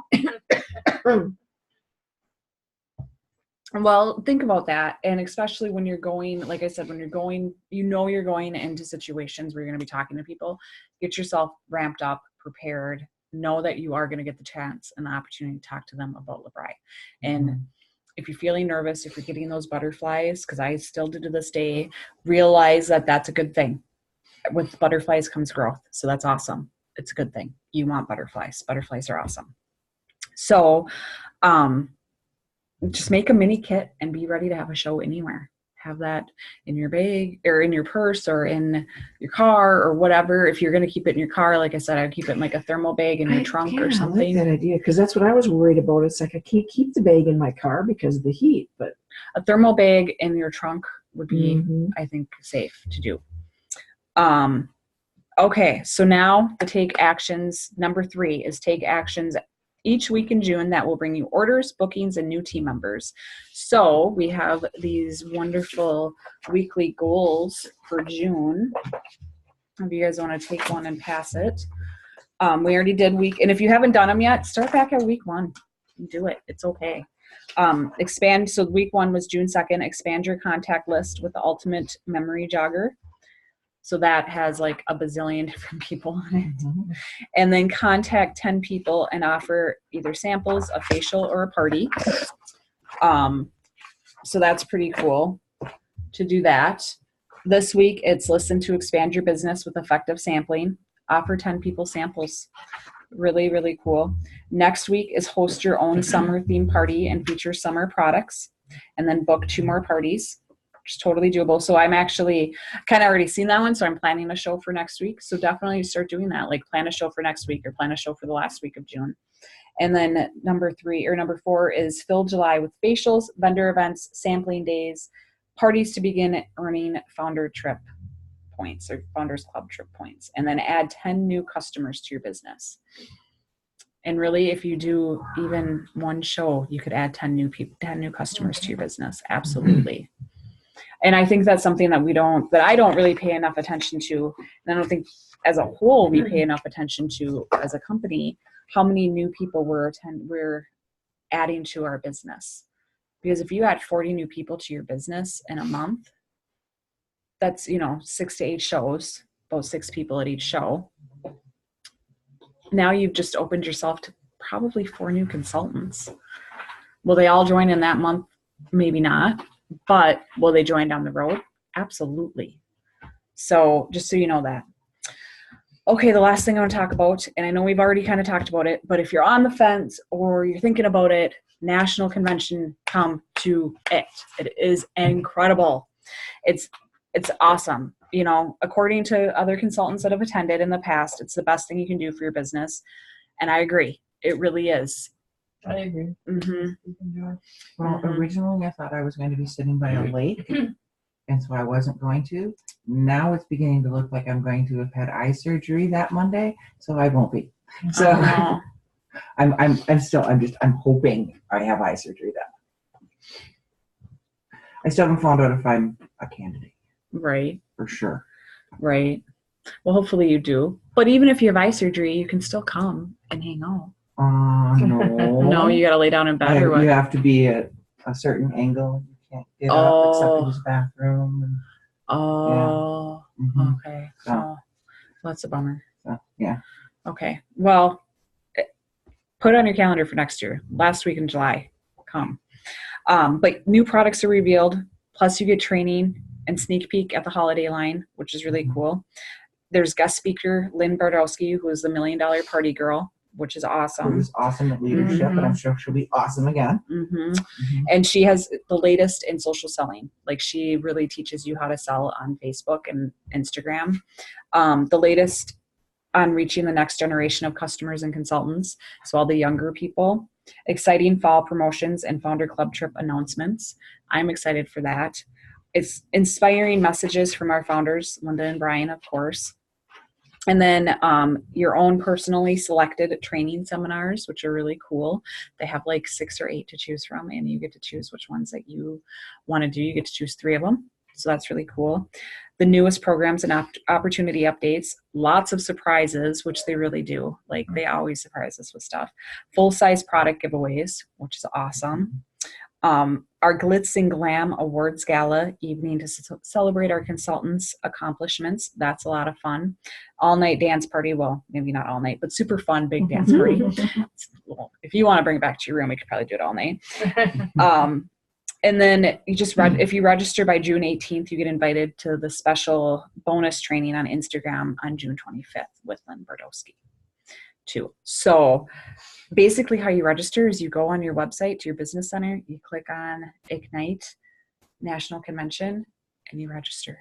Well, think about that. And especially when you're going, like I said, when you're going, you're going into situations where you're going to be talking to people, get yourself ramped up, prepared, know that you are going to get the chance and the opportunity to talk to them about LeBri. And if you're feeling nervous, if you're getting those butterflies, because I still do to this day, realize that that's a good thing. With butterflies comes growth. So that's awesome. It's a good thing. You want butterflies. Butterflies are awesome. So, just make a mini kit and be ready to have a show anywhere. Have that in your bag or in your purse or in your car or whatever. If you're going to keep it in your car, like I said, I would keep it in like a thermal bag in your trunk or something. I like that idea because that's what I was worried about. It's like I can't keep the bag in my car because of the heat, but a thermal bag in your trunk would be, I think, safe to do. Okay, so now the take actions. Number 3 is take actions each week in June that will bring you orders, bookings, and new team members. So we have these wonderful weekly goals for June. If you guys want to take one and pass it. We already did and if you haven't done them yet, start back at week 1. Do it. It's okay. Expand. So week 1 was June 2nd. Expand your contact list with the ultimate memory jogger. So that has like a bazillion different people on it. And then contact 10 people and offer either samples, a facial, or a party. So that's pretty cool to do that. This week, it's listen to expand your business with effective sampling. Offer 10 people samples. Really, really cool. Next week is host your own summer theme party and feature summer products. And then book 2 more parties. Which is totally doable. So I'm actually kind of already seen that one. So I'm planning a show for next week. So definitely start doing that. Like plan a show for next week or plan a show for the last week of June. And then number 4 is fill July with facials, vendor events, sampling days, parties to begin earning founder trip points or founders club trip points. And then add 10 new customers to your business. And really, if you do even one show, you could add 10 new customers to your business. Absolutely. And I think that's something that I don't really pay enough attention to. And I don't think as a whole, we pay enough attention to as a company, how many new people we're adding to our business. Because if you add 40 new people to your business in a month, that's, 6 to 8 shows, about 6 people at each show. Now you've just opened yourself to probably 4 new consultants. Will they all join in that month? Maybe not. But will they join down the road? Absolutely. So just so you know that. Okay, the last thing I want to talk about, and I know we've already kind of talked about it, but if you're on the fence or you're thinking about it, National Convention, come to it. It is incredible. It's it's awesome. You know, according to other consultants that have attended in the past, it's the best thing you can do for your business. And I agree. It really is. I agree. Mm-hmm. You can do it. Well, Mhm. originally I thought I was going to be sitting by a lake, and so I wasn't going to. Now it's beginning to look like I'm going to have had eye surgery that Monday, so I won't be. So Oh, I'm hoping I have eye surgery then. I still haven't found out if I'm a candidate right, for sure. right. Well, hopefully you do. But even if you have eye surgery, you can still come and hang out. No. No, you got to lay down in bed or You what? have to be at a certain angle. You can't get up except to use the bathroom. And, Oh, mhm. okay. So- Oh, that's a bummer. So, yeah. Okay. Well, put it on your calendar for next year. Last week in July. Come. But new products are revealed. Plus, you get training and sneak peek at the holiday line, which is really cool. There's guest speaker Lynn Bardowski, who is the $1 Million Party Girl, which is It awesome. was awesome at leadership, and I'm sure she'll be awesome again. hmm And she has the latest in social selling. Like, she really teaches you how to sell on Facebook and Instagram. The latest on reaching the next generation of customers and consultants. So all the younger people. Exciting fall promotions and founder club trip announcements. I'm excited for that. It's inspiring messages from our founders, Linda and Brian, of course. And then your own personally selected training seminars, which are really cool. They have like 6 or 8 to choose from, and you get to choose which ones that you want to do. You get to choose 3 of them. So that's really cool. The newest programs and opportunity updates, lots of surprises, which they really do. Like, they always surprise us with stuff. Full-size product giveaways, which is awesome. Our Glitz and Glam Awards Gala evening to celebrate our consultants' accomplishments. That's a lot of fun. All-night dance party. Well, maybe not all night, but super fun, big dance party. Well, if you want to bring it back to your room, we could probably do it all night. And then you just if you register by June 18th, you get invited to the special bonus training on Instagram on June 25th with Lynn Bardowski too. So basically how you register is you go on your website to your business center, you click on Ignite National Convention, and you register.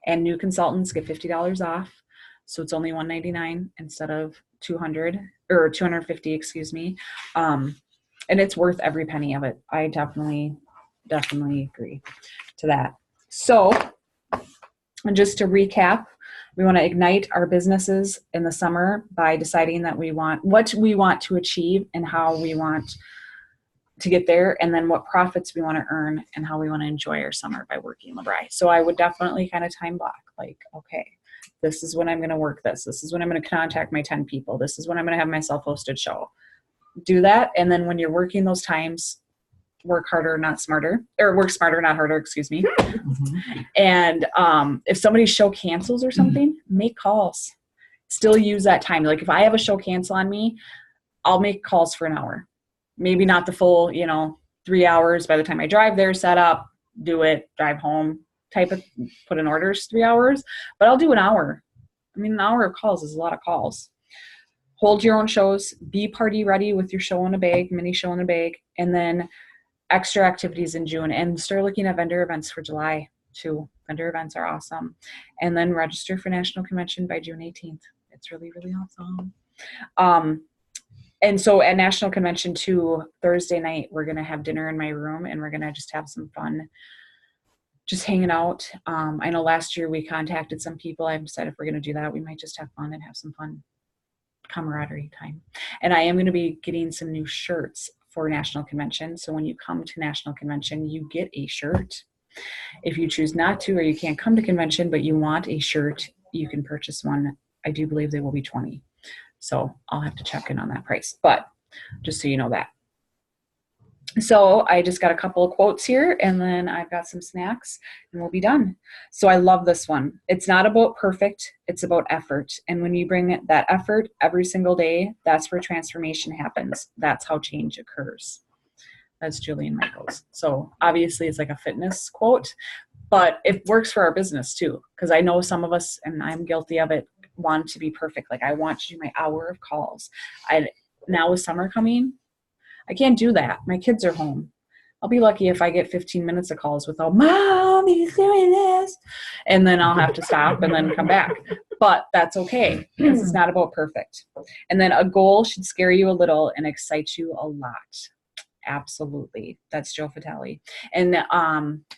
And new consultants get $50 off. So it's only $199 instead of $200 or $250, excuse me. And it's worth every penny of it. I definitely agree to that. So, and just to recap, we want to ignite our businesses in the summer by deciding that what we want to achieve and how we want to get there, and then what profits we want to earn and how we want to enjoy our summer by working LeBri. So I would definitely kind of time block, like, okay, this is when I'm going to work this. This is when I'm going to contact my 10 people. This is when I'm going to have my self-hosted show. Do that. And then when you're working those times, work harder, not smarter, or work smarter, not harder, excuse me. And if somebody's show cancels or something, make calls. Still use that time. Like, if I have a show cancel on me, I'll make calls for an hour. Maybe not the full, 3 hours by the time I drive there, set up, do it, drive home, type of, put in orders 3 hours, but I'll do an hour. I mean, an hour of calls is a lot of calls. Hold your own shows, be party ready with your show in a bag, mini show in a bag, and then extra activities in June, and start looking at vendor events for July too. Vendor events are awesome. And then register for National Convention by June 18th. It's really, really awesome. And so at National Convention too, Thursday night, we're going to have dinner in my room, and we're going to just have some fun, just hanging out. I know last year we contacted some people. I haven't decided if we're going to do that. We might just have fun and have some fun camaraderie time. And I am going to be getting some new shirts for National Convention. So when you come to National Convention, you get a shirt. If you choose not to, or you can't come to convention, but you want a shirt, you can purchase one. I do believe they will be $20. So I'll have to check in on that price, but just so you know that. So I just got a couple of quotes here, and then I've got some snacks, and we'll be done. So I love this one. It's not about perfect, it's about effort. And when you bring that effort every single day, that's where transformation happens. That's how change occurs. That's Julian Michaels. So obviously it's like a fitness quote, but it works for our business too. Because I know some of us, and I'm guilty of it, want to be perfect. Like, I want to do my hour of calls. Now with summer coming, I can't do that. My kids are home. I'll be lucky if I get 15 minutes of calls with, oh, Mom, he's doing this. And then I'll have to stop and then come back. But that's okay because it's not about perfect. And then a goal should scare you a little and excite you a lot. Absolutely. That's Joe Fatale. And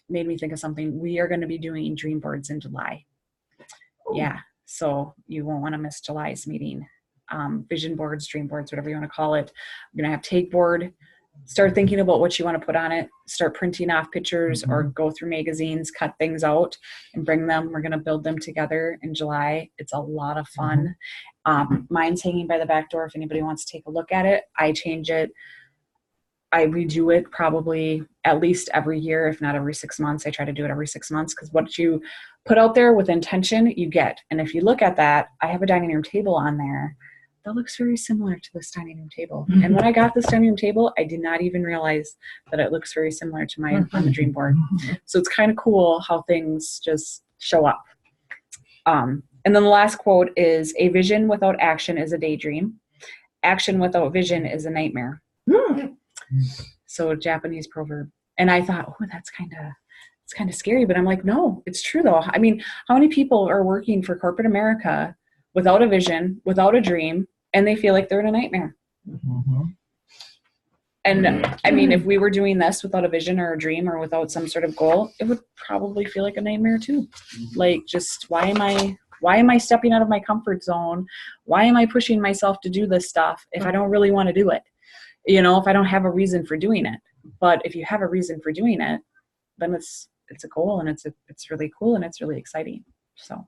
made me think of something. We are going to be doing dream boards in July. Yeah. So you won't want to miss July's meeting. Vision boards, dream boards, whatever you want to call it. We're going to have take board. Start thinking about what you want to put on it. Start printing off pictures or go through magazines, cut things out and bring them. We're going to build them together in July. It's a lot of fun. Mine's hanging by the back door if anybody wants to take a look at it. I change it. I redo it probably at least every year, if not every 6 months. I try to do it every 6 months because what you put out there with intention, you get. And if you look at that, I have a dining room table on there that looks very similar to this dining room table. And when I got this dining room table, I did not even realize that it looks very similar to mine on the dream board. So it's kind of cool how things just show up. And then the last quote is, a vision without action is a daydream. Action without vision is a nightmare. So Japanese proverb. And I thought, oh, it's kind of scary, but I'm like, no, it's true though. I mean, how many people are working for corporate America without a vision, without a dream, and they feel like they're in a nightmare? And I mean, if we were doing this without a vision or a dream or without some sort of goal, it would probably feel like a nightmare too. Like, just why am I stepping out of my comfort zone? Why am I pushing myself to do this stuff if I don't really want to do it? You know, if I don't have a reason for doing it. But if you have a reason for doing it, then it's a goal, and it's really cool, and it's really exciting. So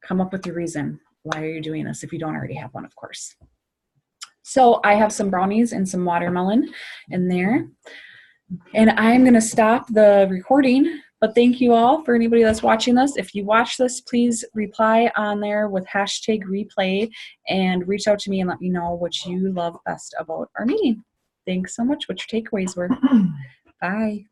come up with your reason. Why are you doing this if you don't already have one, of course? So I have some brownies and some watermelon in there. And I'm going to stop the recording. But thank you all for anybody that's watching this. If you watch this, please reply on there with #replay and reach out to me and let me know what you love best about our meeting. Thanks so much. What your takeaways were. Bye.